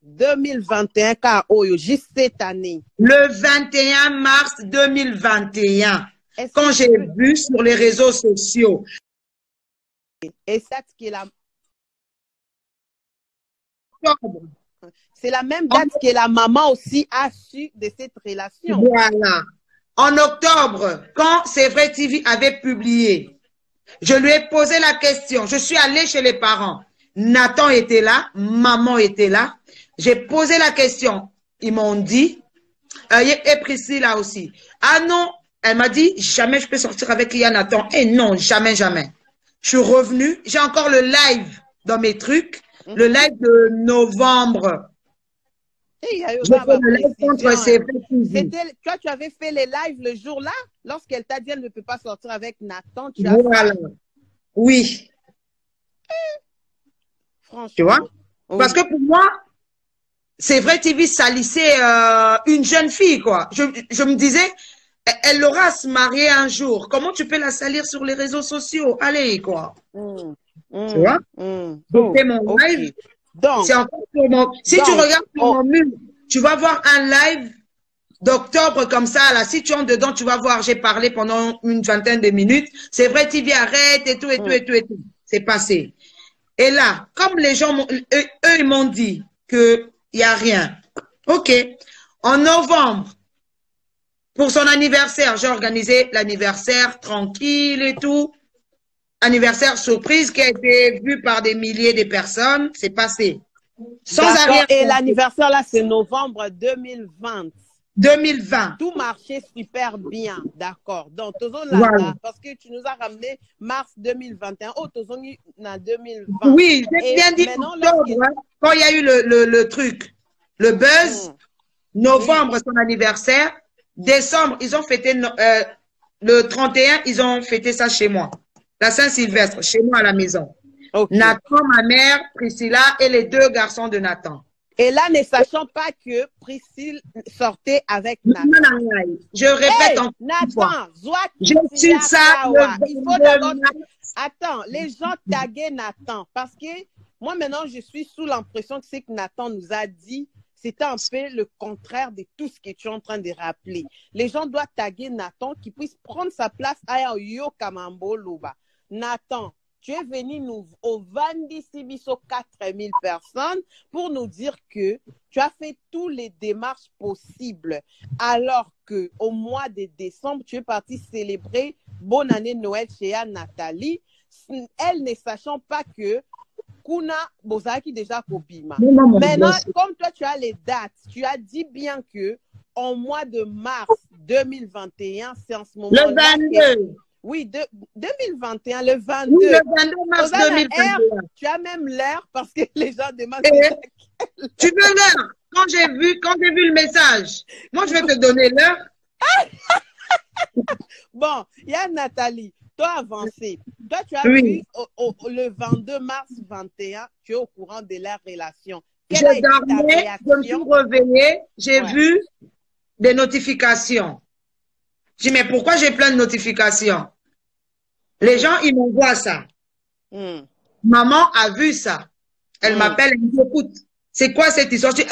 2021, car juste cette année. Le 21 mars 2021, quand j'ai vu sur les réseaux sociaux. Et ça, c'est la même date que la maman aussi a su de cette relation. Voilà. En octobre, quand C'est vrai TV avait publié, je lui ai posé la question. Je suis allée chez les parents. Nathan était là, maman était là. J'ai posé la question. Ils m'ont dit, et Priscilla aussi. Ah non, elle m'a dit, jamais je peux sortir avec Nathan. Et non, jamais, jamais. Je suis revenue. J'ai encore le live dans mes trucs. Le live de novembre. Toi, tu avais fait les lives le jour-là, lorsqu'elle t'a dit qu'elle ne peut pas sortir avec Nathan. Voilà. Oui. Franchement. Tu vois? Oui. Parce que pour moi, C'est vrai TV salissait une jeune fille, quoi. Je me disais, elle aura à se marier un jour. Comment tu peux la salir sur les réseaux sociaux? Allez, quoi. Tu vois? C'était mon live. C'est encore sur mon... Si tu regardes sur mon mur, tu vas voir un live d'octobre comme ça, là. Si tu entres dedans, tu vas voir, j'ai parlé pendant une vingtaine de minutes. C'est vrai TV arrête et tout, et tout, et tout, et tout. C'est passé. Et là, comme les gens, eux, ils m'ont dit qu'il n'y a rien. OK. En novembre, pour son anniversaire, j'ai organisé l'anniversaire tranquille et tout. Anniversaire surprise qui a été vu par des milliers de personnes. C'est passé. Sans arrière. Et l'anniversaire, là, c'est novembre 2020. 2020. Tout marchait super bien. D'accord. Donc, voilà. Parce que tu nous as ramené mars 2021. Oh, Tozon, en 2020. Oui, j'ai bien dit octobre, quand il y a eu le truc, le buzz. Novembre, son anniversaire. Décembre, ils ont fêté le 31, ils ont fêté ça chez moi. La Saint-Sylvestre, chez moi à la maison. Okay. Nathan, ma mère, Priscilla et les deux garçons de Nathan. Et là, ne sachant pas que Priscille sortait avec Nathan. Non, je répète encore une fois. Je suis ça. Il faut d'abord... Attends, les gens taguaient Nathan parce que moi, maintenant, je suis sous l'impression que c'est que Nathan nous a dit. C'était un peu le contraire de tout ce que tu es en train de rappeler. Les gens doivent taguer Nathan qui puisse prendre sa place à Yo Kamambo Loba. Nathan, tu es venu nous au Vandi Sibiso 4000 personnes pour nous dire que tu as fait toutes les démarches possibles, alors que au mois de décembre, tu es parti célébrer bonne année Noël chez Nathalie, elle ne sachant pas que Kuna Bozaki déjà Kobima. Maintenant, comme toi, tu as les dates, tu as dit bien que en mois de mars 2021, c'est en ce moment-là. Le 22. Oui, 2021, le 22. Oui, le 22 mars 2021. Tu as même l'heure parce que les gens demandent. Tu veux l'heure? Quand j'ai vu le message, moi, je vais te donner l'heure. Bon, il y a Nathalie. Toi, avancé. Toi, tu as vu le 22 mars 21, tu es au courant de la relation. Je dormais, je me suis réveillée, j'ai vu des notifications. Je dis, mais pourquoi j'ai plein de notifications? Les gens, ils m'envoient ça. Maman a vu ça. Elle m'appelle, elle me dit, écoute, c'est quoi cette histoire? Je dis,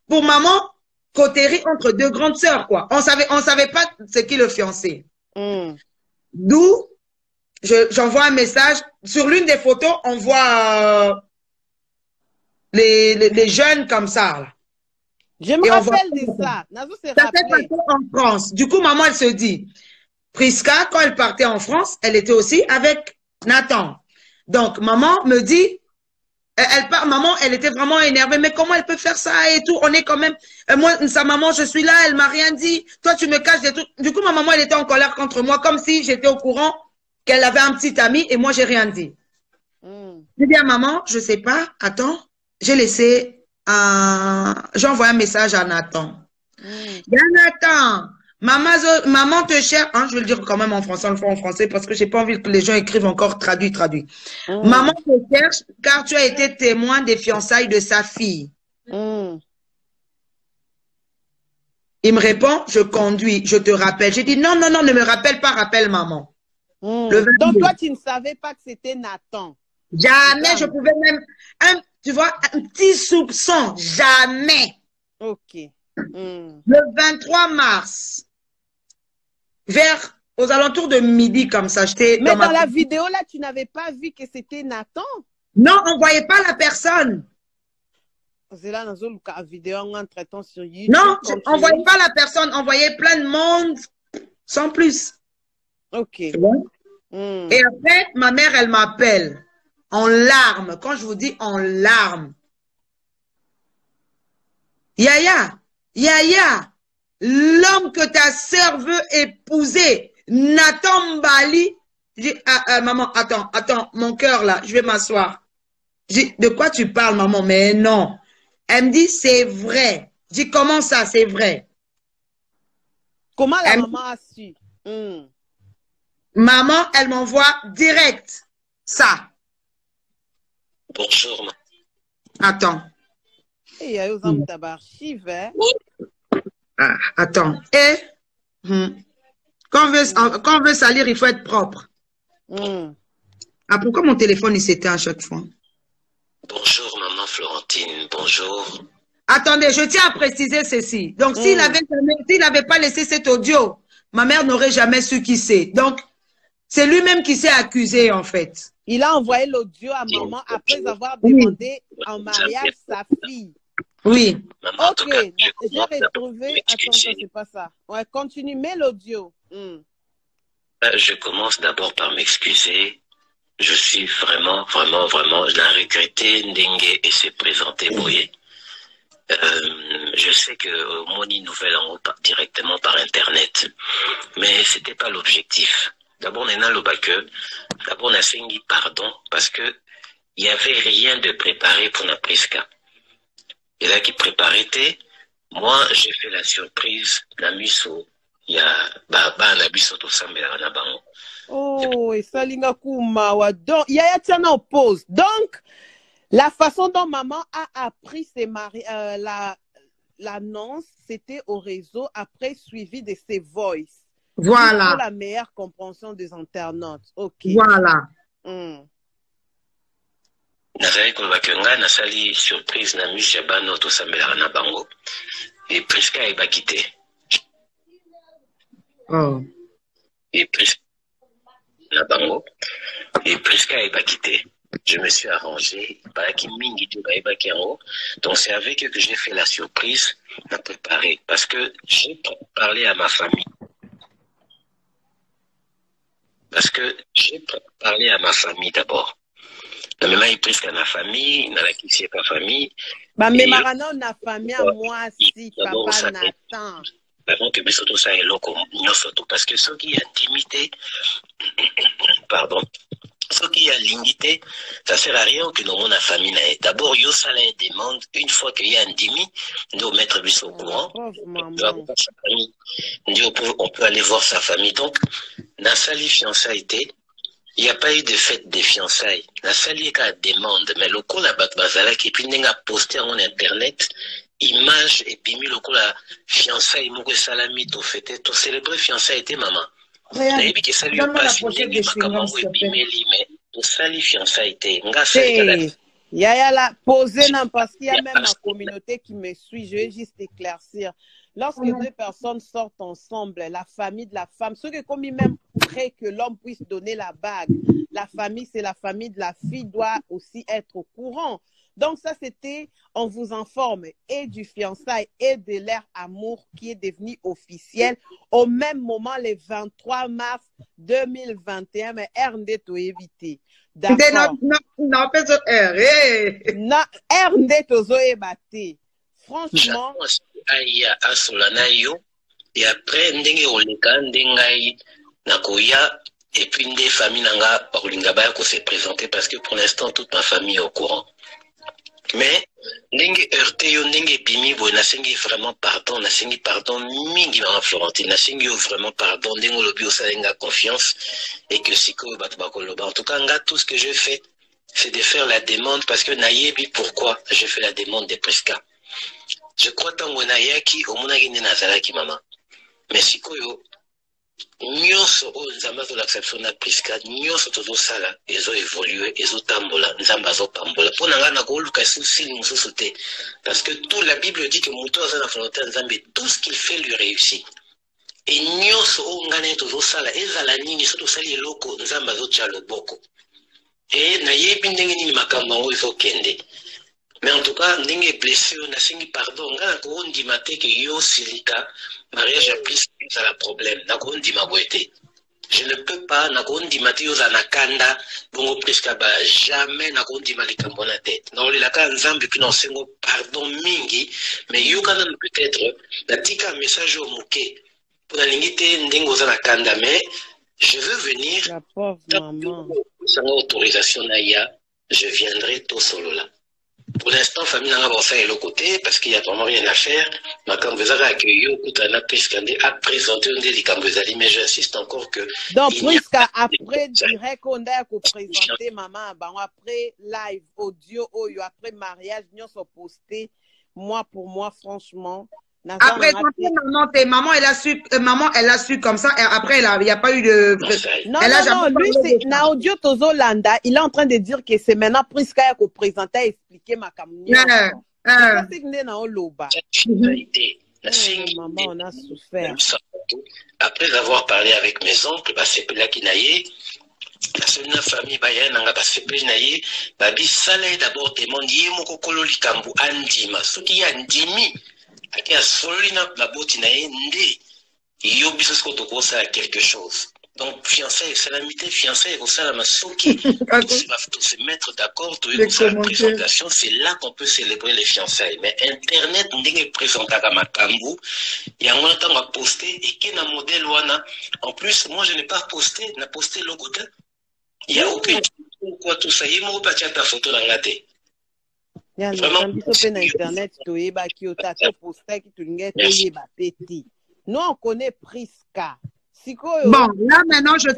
pour maman, cotérie entre deux grandes sœurs, quoi. On savait pas ce qui le fiancé. D'où, j'envoie un message. Sur l'une des photos, on voit les jeunes comme ça, là. Je me rappelle de ça. Ça s'est passé en France. Du coup, maman, elle se dit, Prisca, quand elle partait en France, elle était aussi avec Nathan. Donc, maman me dit, maman, elle était vraiment énervée. Mais comment elle peut faire ça et tout? On est quand même, moi, sa maman, je suis là, elle m'a rien dit. Toi, tu me caches des trucs. Du coup, ma maman, elle était en colère contre moi, comme si j'étais au courant qu'elle avait un petit ami et moi, j'ai rien dit. Je dis à maman, je sais pas, attends, j'ai laissé j'ai envoyé un message à Nathan. Nathan, maman te cherche, je vais le dire quand même en français, on le fait en français parce que j'ai pas envie que les gens écrivent encore traduit. Maman te cherche car tu as été témoin des fiançailles de sa fille. Il me répond, je conduis, je te rappelle. J'ai dit non, ne me rappelle pas, rappelle maman. Donc toi, tu ne savais pas que c'était Nathan. Jamais, je pouvais même, tu vois, un petit soupçon, jamais. Ok. Le 23 mars, aux alentours de midi comme ça, j'étais. Mais dans la vidéo là, tu n'avais pas vu que c'était Nathan? Non, on ne voyait pas la personne. C'est là dans une vidéo en traitant sur YouTube. Non, on ne voyait pas la personne, on voyait plein de monde, sans plus. Ok. Et après, ma mère, elle m'appelle. En larmes, quand je vous dis en larmes. Yaya, l'homme que ta sœur veut épouser, Nathan Mbali. Je dis, maman, attends, mon cœur là, je vais m'asseoir. Je dis, de quoi tu parles, maman? Mais non. Elle me dit, c'est vrai. Je dis, comment ça, c'est vrai? Comment la maman a su? Maman, elle m'envoie direct ça. Bonjour. Attends. Attends. Quand on veut salir, il faut être propre. Pourquoi mon téléphone il s'éteint à chaque fois? Bonjour, maman Florentine. Bonjour. Attendez, je tiens à préciser ceci. Donc, s'il n'avait pas laissé cet audio, ma mère n'aurait jamais su qui c'est. Donc, c'est lui-même qui s'est accusé, en fait. Il a envoyé l'audio à maman après avoir demandé en mariage sa fille. Oui. Maman, ok, j'ai retrouvé. Attends, c'est pas ça. Ouais, continue, mets l'audio. Je commence d'abord par m'excuser. Je suis vraiment, je l'ai regretté, Ndengue, et s'est présenté Boye. Je sais que Moni Nouvelle en haut directement par Internet, mais c'était pas l'objectif. D'abord, on est dans le bac. D'abord, on a fait pardon parce que il y avait rien de préparé pour la Prisca. Et là, qui préparait, moi, j'ai fait la surprise, la musso. Il y a un biso tout ça, mais la bango. Oh, et ça, linga kumawa. Donc, il y a tiana en pause. Donc, la façon dont maman a appris l'annonce, c'était au réseau, après suivi de ses voices. Voilà. Pour la meilleure compréhension des internautes. Ok. Voilà. Nazali kolobaka nasali surprise na miso ya bana oyo tosambelaka na bango. Et Prisca ebaki te. Oh. Et Prisca na bango et Priska est pas quitté. Je me suis arrangé, donc c'est avec eux que j'ai fait la surprise, à préparer, parce que j'ai parlé à ma famille. Parce que j'ai parlé à ma famille d'abord. Mais maintenant, il presque à ma famille, dans la qui c'est pas famille. Bah, mais maintenant, on a famille à moi, si papa Nathan. Avant que surtout ça est là, surtout parce que ceux qui ont intimité, pardon, ceux qui ont l'intimité, ça sert à rien que nous avons la famille. D'abord, il y a ça la demande, une fois qu'il y a intimité, nous mettre lui au courant. On peut aller voir sa famille. Donc, dans sa fiançailles, il n'y a pas eu de fête des fiançailles. La salle est à demande, mais le coup la bazala qui puis n'a posté en internet image et puis mis le coup la fiançailles mougue salami to fêter to célébrer fiançailles était maman. Et puis que ça lui passe n'engue makambo et puis mais to sali fiançailles était nga sali. Yaya la poser non parce qu'il y a même ma communauté qui me suit. Je vais juste éclaircir. Lorsque deux personnes sortent ensemble, la famille de la femme, ceux qui comme même prêt que l'homme puisse donner la bague, la famille, c'est la famille de la fille, doit aussi être au courant. Donc ça, c'était, on vous informe, et du fiançailles et de leur amour qui est devenu officiel au même moment, le 23 mars 2021, mais RND to éviter. D'accord. Non, RND to éviter. Franchement, et après ndenge oleka ndengai nakoya et puis des familles nanga olinga ba ko se présenter parce que pour l'instant toute ma famille est au courant. Mais ndenge heurté yo ndenge bimi bo na sengi vraiment pardon mingi ma Florentine na sengi vraiment pardon ndenge lobi osalenga confiance et que siko bato bakoloba. En tout cas nga tout ce que je fais c'est de faire la demande parce que nayebi pourquoi je fais la demande de Priska. Je crois tango na yaki omona gine nazalaki mama. Mais sikoyo nyonso o nzamba zo l'acception na Priska nyonso tozo sala ezo évoluer ezo tambola nzamba zo pambola pona nga na ko luka souci mususu te parce que toute la Bible dit que muto aza na volonté nzambe tout ce qu'il fait lui réussit. Et nyonso o ngane tozo sala ezala nini soto sali eloko nzamba zo tia loboko. Et na yebi ndenge nini makambo ngo ezo kende. Mais en tout cas, n'engé blessé, on a signé pardon. On a dit que yo silika mariage a plus à la problème. Na ko ndi mabwete. Je ne peux pas na ko ndi mati yo za nakanda bongo presque ba jamais na ko ndi malika mbona tête. Na oli la ka nzambe ki non sengo pardon mingi, mais yo kana peut-être na tika message au moké. Pour la lingité ndengo za nakanda mais je veux venir. La pauvre maman. Sans autorisation na ya, je viendrai tout solo là. Pour l'instant, famille n'a pas fait l'autre côté parce qu'il n'y a vraiment rien à faire. Mais quand vous avez accueilli au coup à présenter un délit quand vous allez, mais j'insiste encore que. Donc, Priska, après, direct, on a présenté maman, après live, audio, après mariage, nous sommes postés, moi pour moi, franchement. Après, maman, elle a su comme ça, et après, il n'y a pas eu de. Non, lui, c'est, na audio Tozolanda, il est en train de dire que c'est maintenant Priska qui présente à expliquer ma caméra. C'est que na oloba. Maman, on a souffert. Après avoir parlé avec mes oncles, c'est là qu'il naïe. La seule famille bayane n'a pas fait plus naïe. Babi Saleh d'abord demande yemoko kololi kambu andima. Ce qui andimi. Aki a solina la botte na ndi yo biso ko to kosa quelque chose. Donc fiançailles salamité fiançailles au salama soki se mettre d'accord to une présentation, c'est là qu'on peut célébrer les fiançailles. Mais internet ndenge présenta ka makambu ya ngona tanga poster et qui na modèle wana en plus moi je n'ai pas posté na posté logo ta il y a aucun quoi tout ça yemo pa ta photo na ngate. Vraiment, internet, nous on connaît Priska. Bon, là maintenant je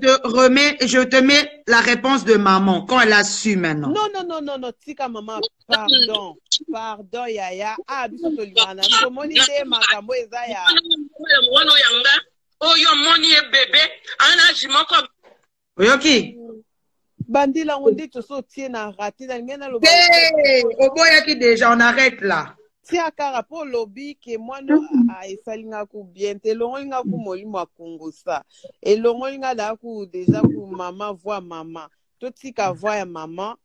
te mets la réponse de maman quand elle a su maintenant. Non, tika maman, pardon, yaya. Ah, biso to libana. So moni de makambo eza ya. Wono yanga, oyo moni e bébé, ana jimoko. Oyoki. Bandila on dit tout ça tient à rater dans ngena lo. Oboya qui déjà on arrête là. Si à Karapo lobby que moi no a esalinga ku bien te longa ku molimo Congo ça et longa da ku déjà ku maman voit maman tout si ka voit maman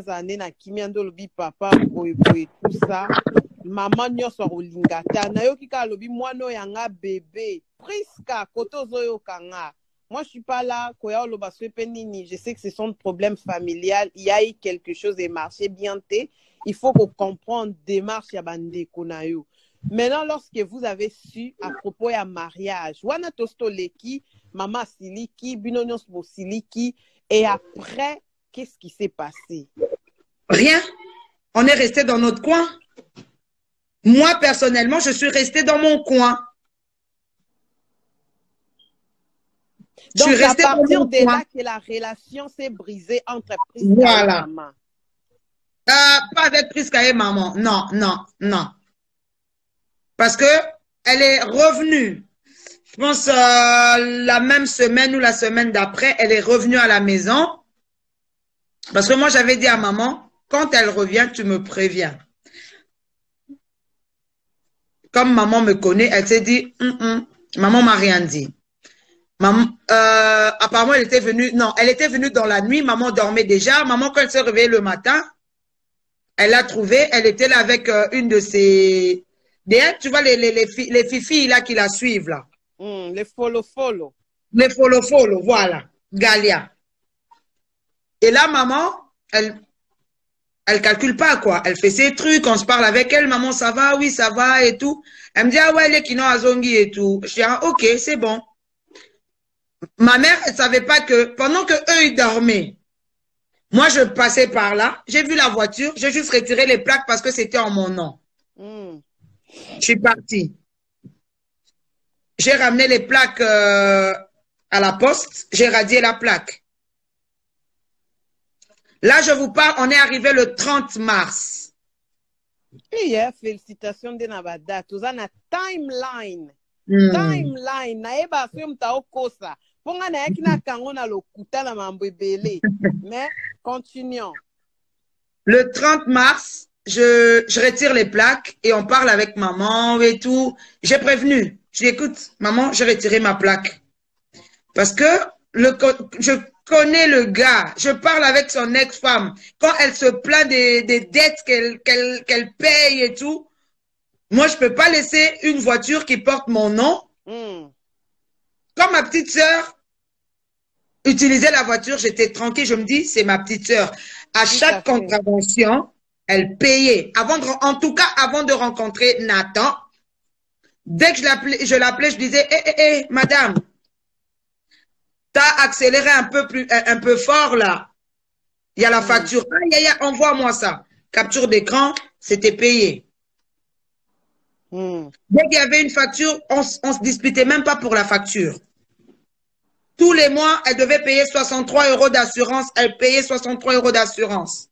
zane na kimiando lobby papa boy tout ça maman nyoso rolinga ta na yo kika lobby moi no yanga bébé priska koto zoyo kanga. Moi, je suis pas là. Je sais que ce sont des problèmes familiales. Il y a eu quelque chose et marché bien. Il faut qu'on comprenne démarche ya bande konayo. Maintenant, lorsque vous avez su à propos ya mariage, wana tostoleki, maman siliki, binonyos bo siliki, et après, qu'est-ce qui s'est passé? Rien. On est resté dans notre coin. Moi, personnellement, je suis restée dans mon coin. Donc, c'est à partir de là que la relation s'est brisée entre Priska et maman. Pas avec Priska et maman. Non, non, non. Parce que elle est revenue. Je pense la même semaine ou la semaine d'après, elle est revenue à la maison. Parce que moi, j'avais dit à maman, quand elle revient, tu me préviens. Comme maman me connaît, elle s'est dit, maman m'a rien dit. Maman, apparemment, elle était venue, non, elle était venue dans la nuit, maman dormait déjà. Maman, quand elle s'est réveillée le matin, elle l'a trouvée, elle était là avec une de ses, tu vois, les filles là qui la suivent là. Les follow. Les follow, voilà, Galia. Et là, maman, elle calcule pas quoi, elle fait ses trucs, on se parle avec elle, maman, ça va, oui, ça va et tout. Elle me dit, ah ouais, les kino azongi et tout. Je dis, ah, ok, c'est bon. Ma mère, elle ne savait pas que pendant que eux ils dormaient, moi je passais par là, j'ai vu la voiture, j'ai juste retiré les plaques parce que c'était en mon nom. Je suis partie. J'ai ramené les plaques à la poste, j'ai radié la plaque. Là, je vous parle, on est arrivé le 30 mars. Félicitations de Navada. Tout ça, na timeline. Timeline. Na eba film ta okosa. Ponga na yakina kango na lokuta na mambebele. Mais continuons. Le 30 mars, je retire les plaques et on parle avec maman et tout. J'ai prévenu. Je dis, écoute, maman, j'ai retiré ma plaque. Parce que je connais le gars. Je parle avec son ex-femme. Quand elle se plaint des dettes qu'elle paye et tout, moi, je ne peux pas laisser une voiture qui porte mon nom. Quand ma petite sœur utilisait la voiture, j'étais tranquille. Je me dis, c'est ma petite sœur. À chaque contravention, elle payait. En tout cas, avant de rencontrer Nathan, dès que je l'appelais, je disais, hé, madame, t'as accéléré un peu fort là. Il y a la facture. Envoie-moi ça. Capture d'écran, c'était payé. Dès qu'il y avait une facture, on se disputait même pas pour la facture. Tous les mois, elle devait payer 63 € d'assurance. Elle payait 63 € d'assurance.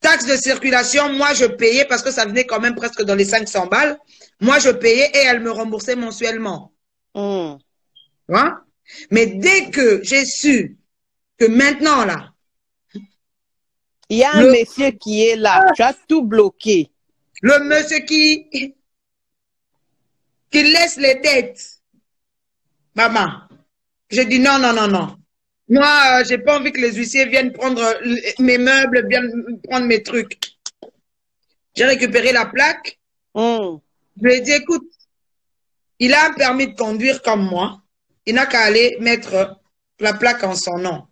Taxe de circulation, moi je payais parce que ça venait quand même presque dans les 500 balles. Moi je payais et elle me remboursait mensuellement. Hein? Mais dès que j'ai su que maintenant là, il y a un monsieur qui est là, tu as tout bloqué. Le monsieur qui laisse les dettes. Maman, j'ai dit non. Moi, j'ai pas envie que les huissiers viennent prendre mes meubles, viennent prendre mes trucs. J'ai récupéré la plaque. Je lui ai dit, écoute, il a un permis de conduire comme moi. Il n'a qu'à aller mettre la plaque en son nom.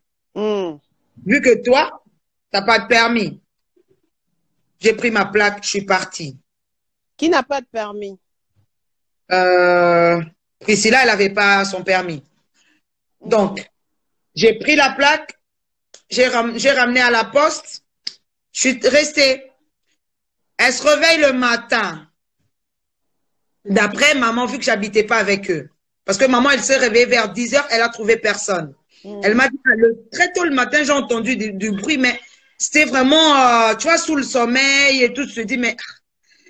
Vu que toi, tu n'as pas de permis. J'ai pris ma plaque, je suis partie. Qui n'a pas de permis? Priscilla, elle n'avait pas son permis. Donc, j'ai pris la plaque, j'ai ramené à la poste, je suis restée. Elle se réveille le matin. D'après maman, vu que j'habitais pas avec eux. Parce que maman, elle s'est réveillée vers 10 h, elle a trouvé personne. Elle m'a dit, très tôt le matin, j'ai entendu du bruit, mais c'était vraiment, tu vois, sous le sommeil et tout. Je te dis, mais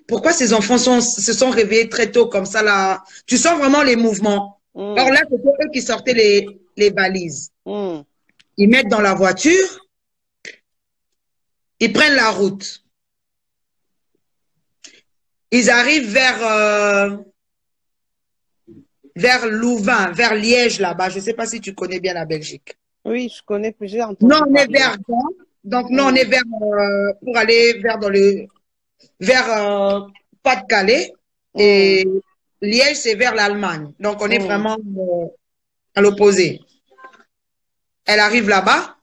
pourquoi ces enfants se sont réveillés très tôt comme ça là? Tu sens vraiment les mouvements. Alors là, c'était eux qui sortaient les valises. Ils mettent dans la voiture, ils prennent la route. Ils arrivent vers Louvain, vers Liège là-bas. Je ne sais pas si tu connais bien la Belgique. Oui, je connais plusieurs. Non, on est vers Gand. Donc, non, on est vers, pour aller vers Pas-de-Calais. Et Liège, c'est vers l'Allemagne. Donc, on est vraiment à l'opposé. Elle arrive là-bas.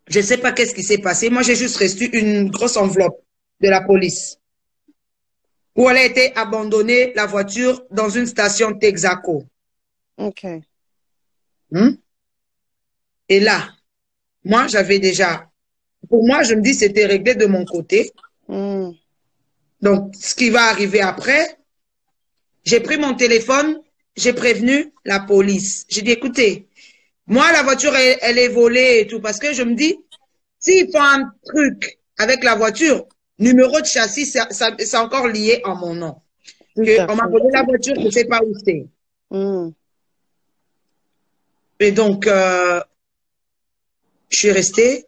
Je ne sais pas qu'est-ce qui s'est passé. Moi, j'ai juste reçu une grosse enveloppe de la police où elle a été abandonnée, la voiture, dans une station Texaco. OK. Et là, moi, j'avais déjà... Pour moi, je me dis c'était réglé de mon côté. Donc, ce qui va arriver après, j'ai pris mon téléphone, j'ai prévenu la police. J'ai dit, écoutez, moi, la voiture, elle est volée et tout, parce que je me dis, s'ils font un truc avec la voiture, numéro de châssis, c'est encore lié en mon nom. On m'a volé la voiture, je ne sais pas où c'est. Et donc, je suis restée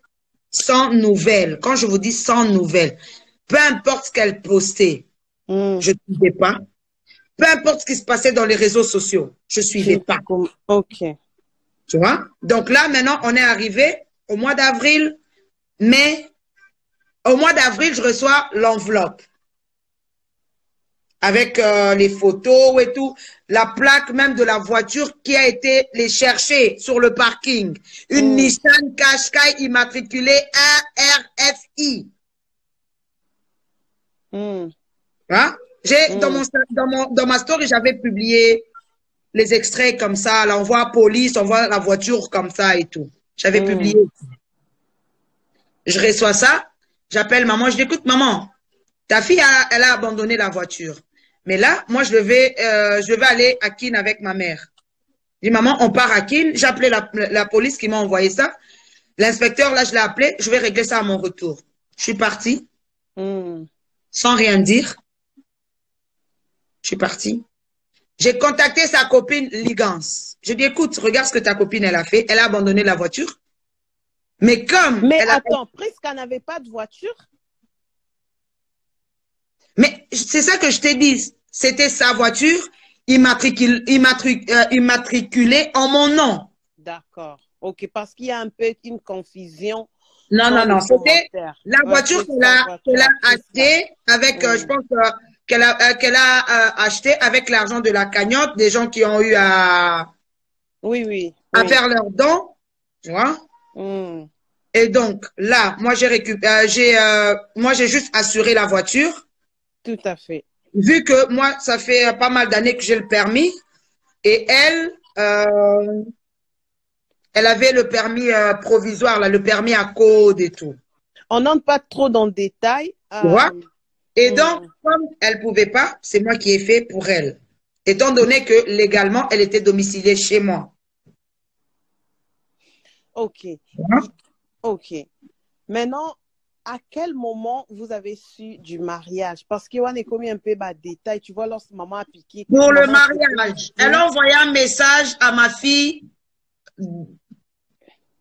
sans nouvelles. Quand je vous dis sans nouvelles, peu importe ce qu'elle postait, je ne suivais pas. Peu importe ce qui se passait dans les réseaux sociaux, je ne suivais pas. OK. Tu vois? Donc là, maintenant, on est arrivé au mois d'avril, mai. Au mois d'avril, je reçois l'enveloppe avec les photos et tout, la plaque même de la voiture qui a été les chercher sur le parking. Une Nissan Qashqai immatriculée 1RFI. Hein? Dans ma story, j'avais publié les extraits comme ça. Là, on voit la police, on voit la voiture comme ça et tout. J'avais publié. Je reçois ça. J'appelle maman. Je dis, écoute, maman, ta fille, elle a abandonné la voiture. Mais là, moi, je devais aller à Keene avec ma mère. Je dis, maman, on part à Keene. J'ai appelé la police qui m'a envoyé ça. L'inspecteur, là, je l'ai appelé. Je vais régler ça à mon retour. Je suis partie. Sans rien dire. Je suis partie. J'ai contacté sa copine Ligance. Je dis, écoute, regarde ce que ta copine, elle a fait. Elle a abandonné la voiture. Mais comme... Mais attends, Prisca n'avait pas de voiture? Mais c'est ça que je t'ai dit. C'était sa voiture immatriculée en mon nom. D'accord. OK, parce qu'il y a un peu une confusion. Non. C'était la voiture qu'elle a achetée avec, je pense, qu'elle a acheté avec l'argent de la cagnotte, des gens qui ont eu à faire leurs dons, tu vois. Et donc, là, moi, j'ai juste assuré la voiture. Tout à fait. Vu que moi, ça fait pas mal d'années que j'ai le permis, et elle avait le permis provisoire, là, le permis à code et tout. On n'entre pas trop dans le détail. Tu vois? Et donc, comme elle ne pouvait pas, c'est moi qui ai fait pour elle. Étant donné que légalement, elle était domiciliée chez moi. OK. OK. Maintenant, à quel moment vous avez su du mariage? Parce qu'on est commis un peu de détails. Tu vois, lorsque maman a piqué. Pour le mariage, elle a envoyé un message à ma fille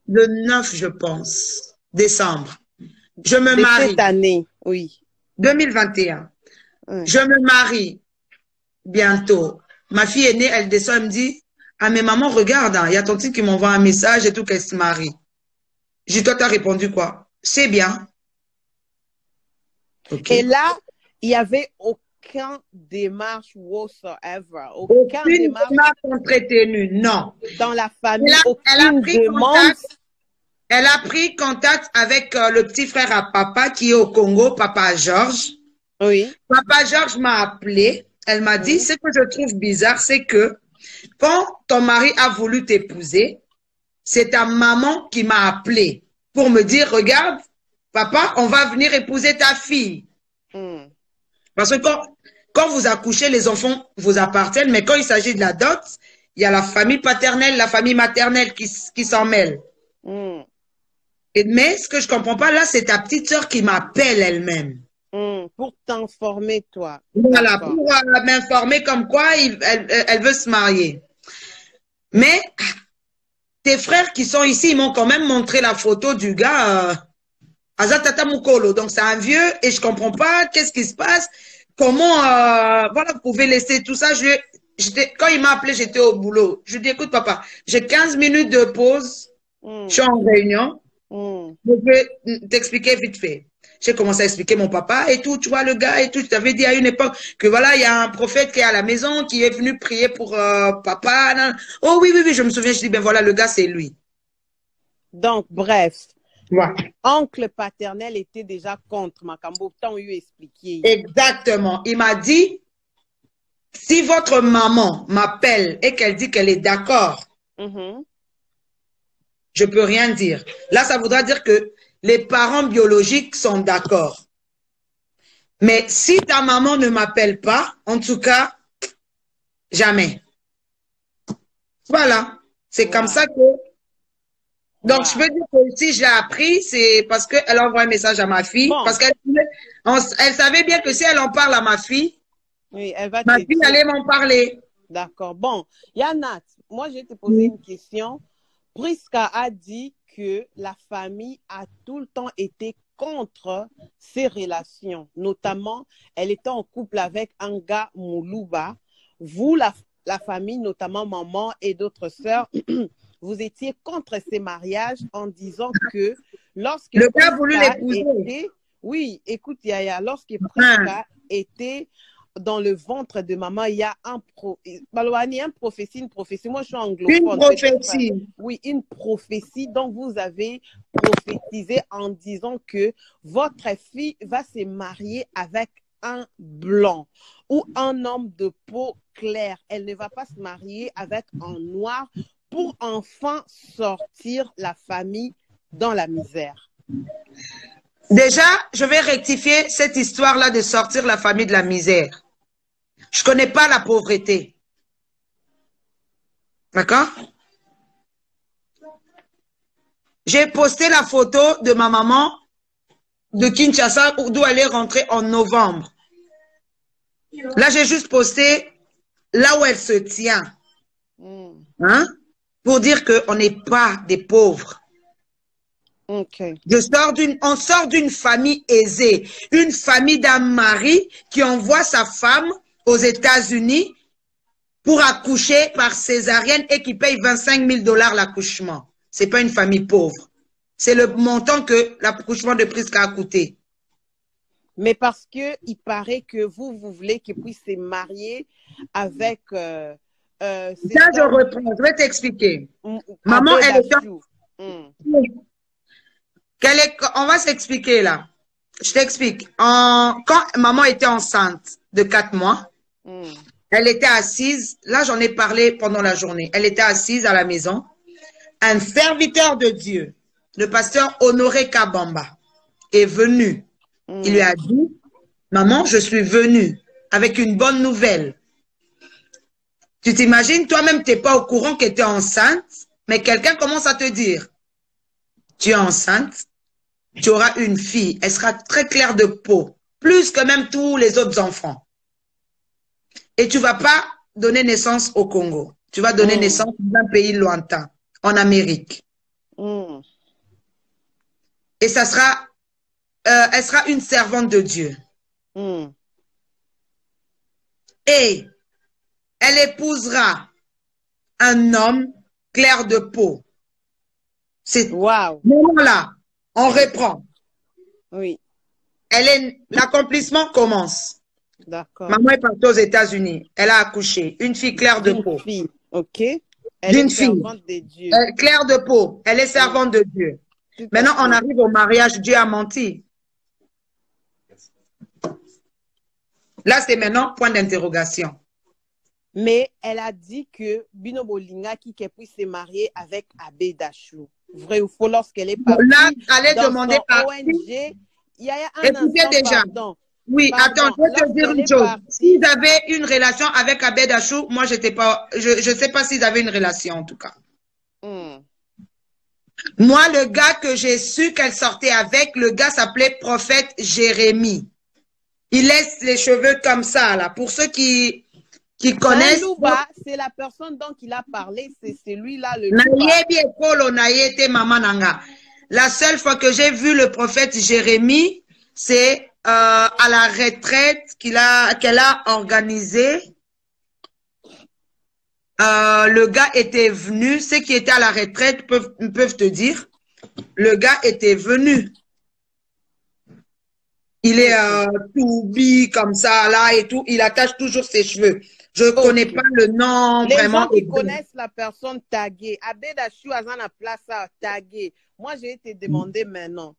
le 9, je pense, décembre. Je me marie. Cette année, oui. 2021. Je me marie bientôt. Ma fille est née, elle descend, elle me dit, ah mais maman, regarde, il y a ton petit qui m'envoie un message et tout qu'elle se marie. J'ai dit, toi, t'as répondu quoi? C'est bien. Okay. Et là, il n'y avait aucun démarche whatsoever. Aucune démarche entretenue, non. Dans la famille, aucune demande. Elle a pris contact avec le petit frère à papa qui est au Congo, papa Georges. Oui. Papa Georges m'a appelé. Elle m'a dit, ce que je trouve bizarre, c'est que quand ton mari a voulu t'épouser, c'est ta maman qui m'a appelé pour me dire, regarde, papa, on va venir épouser ta fille. Parce que quand vous accouchez, les enfants vous appartiennent, mais quand il s'agit de la dot, il y a la famille paternelle, la famille maternelle qui s'en mêle. Mais ce que je ne comprends pas, là, c'est ta petite sœur qui m'appelle elle-même. Pour t'informer, toi. Voilà, pour m'informer comme quoi elle veut se marier. Mais tes frères qui sont ici, ils m'ont quand même montré la photo du gars, Azatata Mukolo. Donc, c'est un vieux et je ne comprends pas qu'est-ce qui se passe. comment, voilà, vous pouvez laisser tout ça. Quand il m'a appelé, j'étais au boulot. Je lui dis, écoute, papa, j'ai 15 minutes de pause. Je suis en réunion. Je vais t'expliquer vite fait. J'ai commencé à expliquer mon papa et tout, tu vois, le gars et tout. Je t'avais dit à une époque que voilà, il y a un prophète qui est à la maison, qui est venu prier pour papa. Non. Oh oui, oui, oui, je me souviens. Je dis, ben voilà, le gars, c'est lui. Donc, bref. Ouais. Oncle paternel était déjà contre Makambo, tant eu expliqué. Exactement. Il m'a dit, si votre maman m'appelle et qu'elle dit qu'elle est d'accord, je peux rien dire. Là, ça voudra dire que les parents biologiques sont d'accord. Mais si ta maman ne m'appelle pas, en tout cas, jamais. Voilà. C'est comme ça que... Donc, je peux dire que si je l'ai appris, c'est parce qu'elle envoie un message à ma fille. Parce qu'elle savait bien que si elle en parle à ma fille, oui, elle va ma fille allait m'en parler. D'accord. Bon, Yanat, moi, je vais te poser une question. Priska a dit que la famille a tout le temps été contre ces relations. Notamment, elle était en couple avec un gars Moulouba. Vous, la famille, notamment maman et d'autres sœurs, vous étiez contre ces mariages en disant que lorsque le gars voulu l'épouser. Oui, écoute, Yaya, lorsque Priska était dans le ventre de maman, il y a une prophétie. Moi, je suis anglophone. Une prophétie. Oui, une prophétie. Donc, vous avez prophétisé en disant que votre fille va se marier avec un blanc ou un homme de peau claire. Elle ne va pas se marier avec un noir pour enfin sortir la famille dans la misère. Déjà, je vais rectifier cette histoire-là de sortir la famille de la misère. Je ne connais pas la pauvreté. D'accord? J'ai posté la photo de ma maman de Kinshasa d'où elle est rentrée en novembre. Là, j'ai juste posté là où elle se tient. Hein? Pour dire qu'on n'est pas des pauvres. Okay. On sort d'une famille aisée, une famille d'un mari qui envoie sa femme aux États-Unis pour accoucher par césarienne et qui paye 25 000 $ l'accouchement. Ce n'est pas une famille pauvre. C'est le montant que l'accouchement de Priska a coûté. Mais parce qu'il paraît que vous voulez qu'il puisse se marier avec... Là, je reprends. Je vais t'expliquer. Maman, elle est... On va s'expliquer là. Je t'explique. Quand maman était enceinte de 4 mois, elle était assise. Là, j'en ai parlé pendant la journée. Elle était assise à la maison. Un serviteur de Dieu, le pasteur Honoré Kabamba, est venu. Il lui a dit, maman, je suis venue avec une bonne nouvelle. Tu t'imagines, toi-même, tu n'es pas au courant que tu es enceinte, mais quelqu'un commence à te dire, tu es enceinte, tu auras une fille, elle sera très claire de peau, plus que même tous les autres enfants. Et tu ne vas pas donner naissance au Congo. Tu vas donner naissance dans un pays lointain, en Amérique. Et ça sera, elle sera une servante de Dieu. Et elle épousera un homme clair de peau. C'est moment-là, on reprend. Oui. L'accomplissement commence. D'accord. Maman est partie aux États-Unis. Elle a accouché. Une fille claire de peau. Une fille, ok. Elle est servante de Dieu. Claire de peau. Elle est servante de Dieu. Maintenant, on arrive au mariage. Dieu a menti. Là, c'est maintenant point d'interrogation. Mais elle a dit que Bino Bolinga qui puisse se marier avec Abbé Dachou. Vrai ou faux, lorsqu'elle est partie là, allez demander à ONG, il y a un écoutez instant, déjà. Pardon. Oui, attends, je vais te dire une chose. S'ils avaient une relation avec Abbé Dachou, moi, j'étais pas, je sais pas s'ils avaient une relation, en tout cas. Moi, le gars que j'ai su qu'elle sortait avec, le gars s'appelait Prophète Jérémie. Il laisse les cheveux comme ça, là. Pour ceux qui connaissent. Louba, c'est la personne dont il a parlé, c'est celui-là, le Louba. La seule fois que j'ai vu le prophète Jérémie, c'est à la retraite qu'elle a organisée, le gars était venu, ceux qui étaient à la retraite peuvent te dire, le gars était venu. Il est tout bi comme ça, là et tout. Il attache toujours ses cheveux. Je ne connais pas le nom les vraiment. Les gens qui connaissent la personne taguée, Abedachou a la place à taguer. Moi, j'ai été demandé maintenant.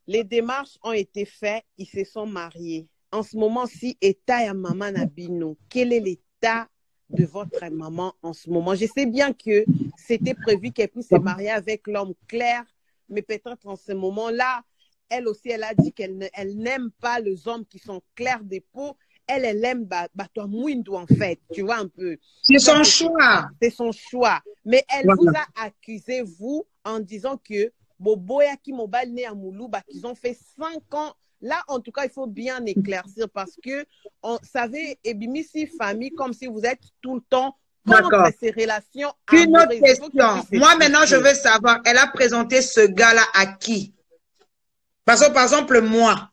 Les démarches ont été faites, ils se sont mariés. En ce moment-ci, état ya maman Nabino, quel est l'état de votre maman en ce moment? Je sais bien que c'était prévu qu'elle puisse se marier avec l'homme clair, mais peut-être en ce moment-là, elle aussi, elle a dit qu'elle n'aime pas les hommes qui sont clairs des peaux. Elle aime toi Mouindou en fait, tu vois un peu. C'est son choix. C'est son choix. Mais elle vous a accusé, vous, en disant que Boboya qui mobile né à Moulou, qu'ils ont fait 5 ans. Là, en tout cas, il faut bien éclaircir parce que, on savait, Ebimisi famille, comme si vous êtes tout le temps contre ces relations. Une autre question. Moi, maintenant, je veux savoir, elle a présenté ce gars-là à qui? Parce que, par exemple, moi,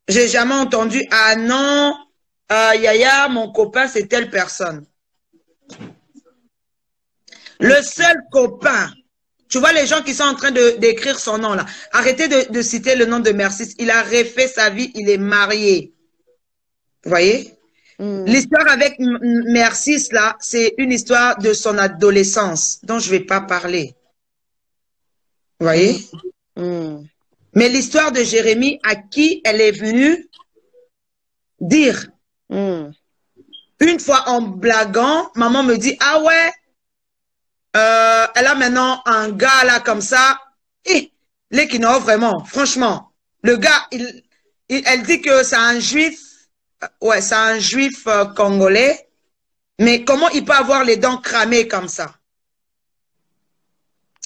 j'ai jamais entendu, ah non, Yaya, mon copain, c'est telle personne. Le seul copain, tu vois les gens qui sont en train d'écrire son nom là, arrêtez de citer le nom de Mercis, il a refait sa vie, il est marié. Vous voyez? L'histoire avec Mercis là, c'est une histoire de son adolescence, dont je ne vais pas parler. Vous voyez? Mais l'histoire de Jérémie, à qui elle est venue dire, une fois en blaguant, maman me dit, ah ouais, elle a maintenant un gars là comme ça, les qui n'ont vraiment, franchement, le gars, elle dit que c'est un juif, ouais, c'est un juif congolais, mais comment il peut avoir les dents cramées comme ça?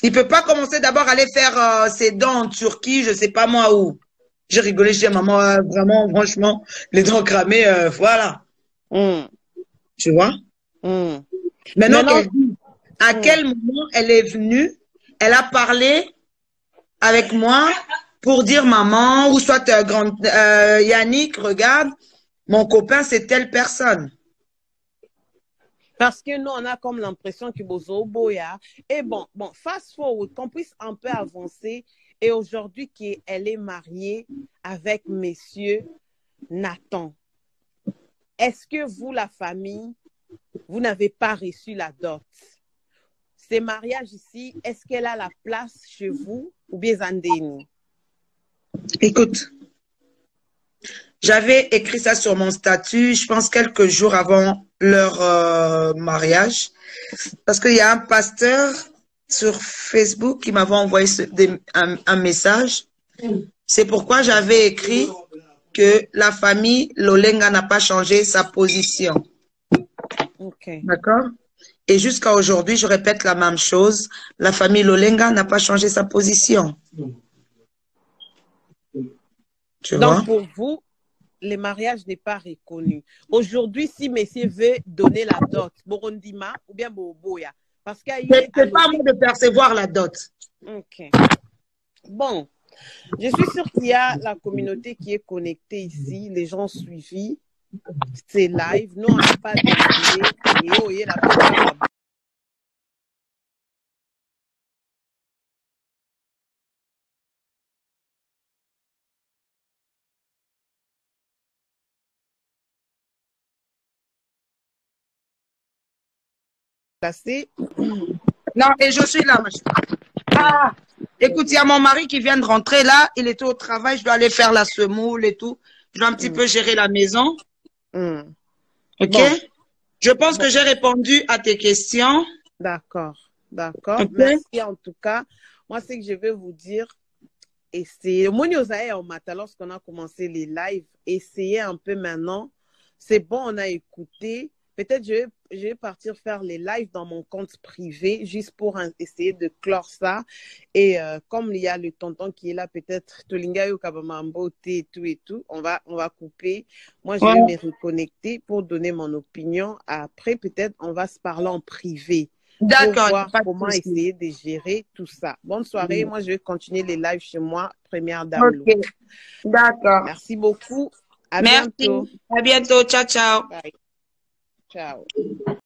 Il peut pas commencer d'abord à aller faire ses dents en Turquie, je sais pas moi où. J'ai rigolé chez maman, vraiment, franchement, les dents cramées, voilà. Tu vois? Maintenant, à quel moment elle est venue, elle a parlé avec moi pour dire maman, ou soit Yannick, regarde, mon copain, c'est telle personne. Parce que nous, on a comme l'impression que Bozo Boya. Et bon, fast forward, qu'on puisse un peu avancer. Et aujourd'hui, qu'elle est mariée avec monsieur Nathan. Est-ce que vous, la famille, vous n'avez pas reçu la dot? Ces mariages ici, est-ce qu'elle a la place chez vous ou bien Zandéni? Écoute, j'avais écrit ça sur mon statut, je pense quelques jours avant leur mariage, parce qu'il y a un pasteur sur Facebook qui m'avait envoyé un message. C'est pourquoi j'avais écrit que la famille Lolenga n'a pas changé sa position. D'accord? Et jusqu'à aujourd'hui, je répète la même chose. La famille Lolenga n'a pas changé sa position. Tu vois? Donc, pour vous, le mariage n'est pas reconnu. Aujourd'hui, si monsieur veut donner la dot, Borondima ou bien Boboya, parce qu'il y a... C'est pas à moi de percevoir la dot. Ok. Bon, je suis sûre qu'il y a la communauté qui est connectée ici, les gens suivis ces lives. Nous, on n'a pas de la placé. Non, et je suis là. Ah, écoute, il y a mon mari qui vient de rentrer là. Il était au travail. Je dois aller faire la semoule et tout. Je dois un petit peu gérer la maison. Ok? Bon. Je pense que j'ai répondu à tes questions. D'accord. D'accord. Okay. Merci en tout cas. Moi, c'est que je vais vous dire, essayez. Lorsqu'on a commencé les lives, essayez un peu maintenant. C'est bon, on a écouté. Peut-être je vais partir faire les lives dans mon compte privé juste pour essayer de clore ça. Et comme il y a le tonton qui est là, peut-être Tolingayo Kabamambo et tout, on va couper. Moi, je vais me reconnecter pour donner mon opinion. Après, peut-être on va se parler en privé. D'accord. Voir comment essayer de gérer tout ça. Bonne soirée. Moi, je vais continuer les lives chez moi. Première dame. Ok. D'accord. Merci beaucoup. À Merci. bientôt. À bientôt. Ciao, ciao. Bye. Ciao.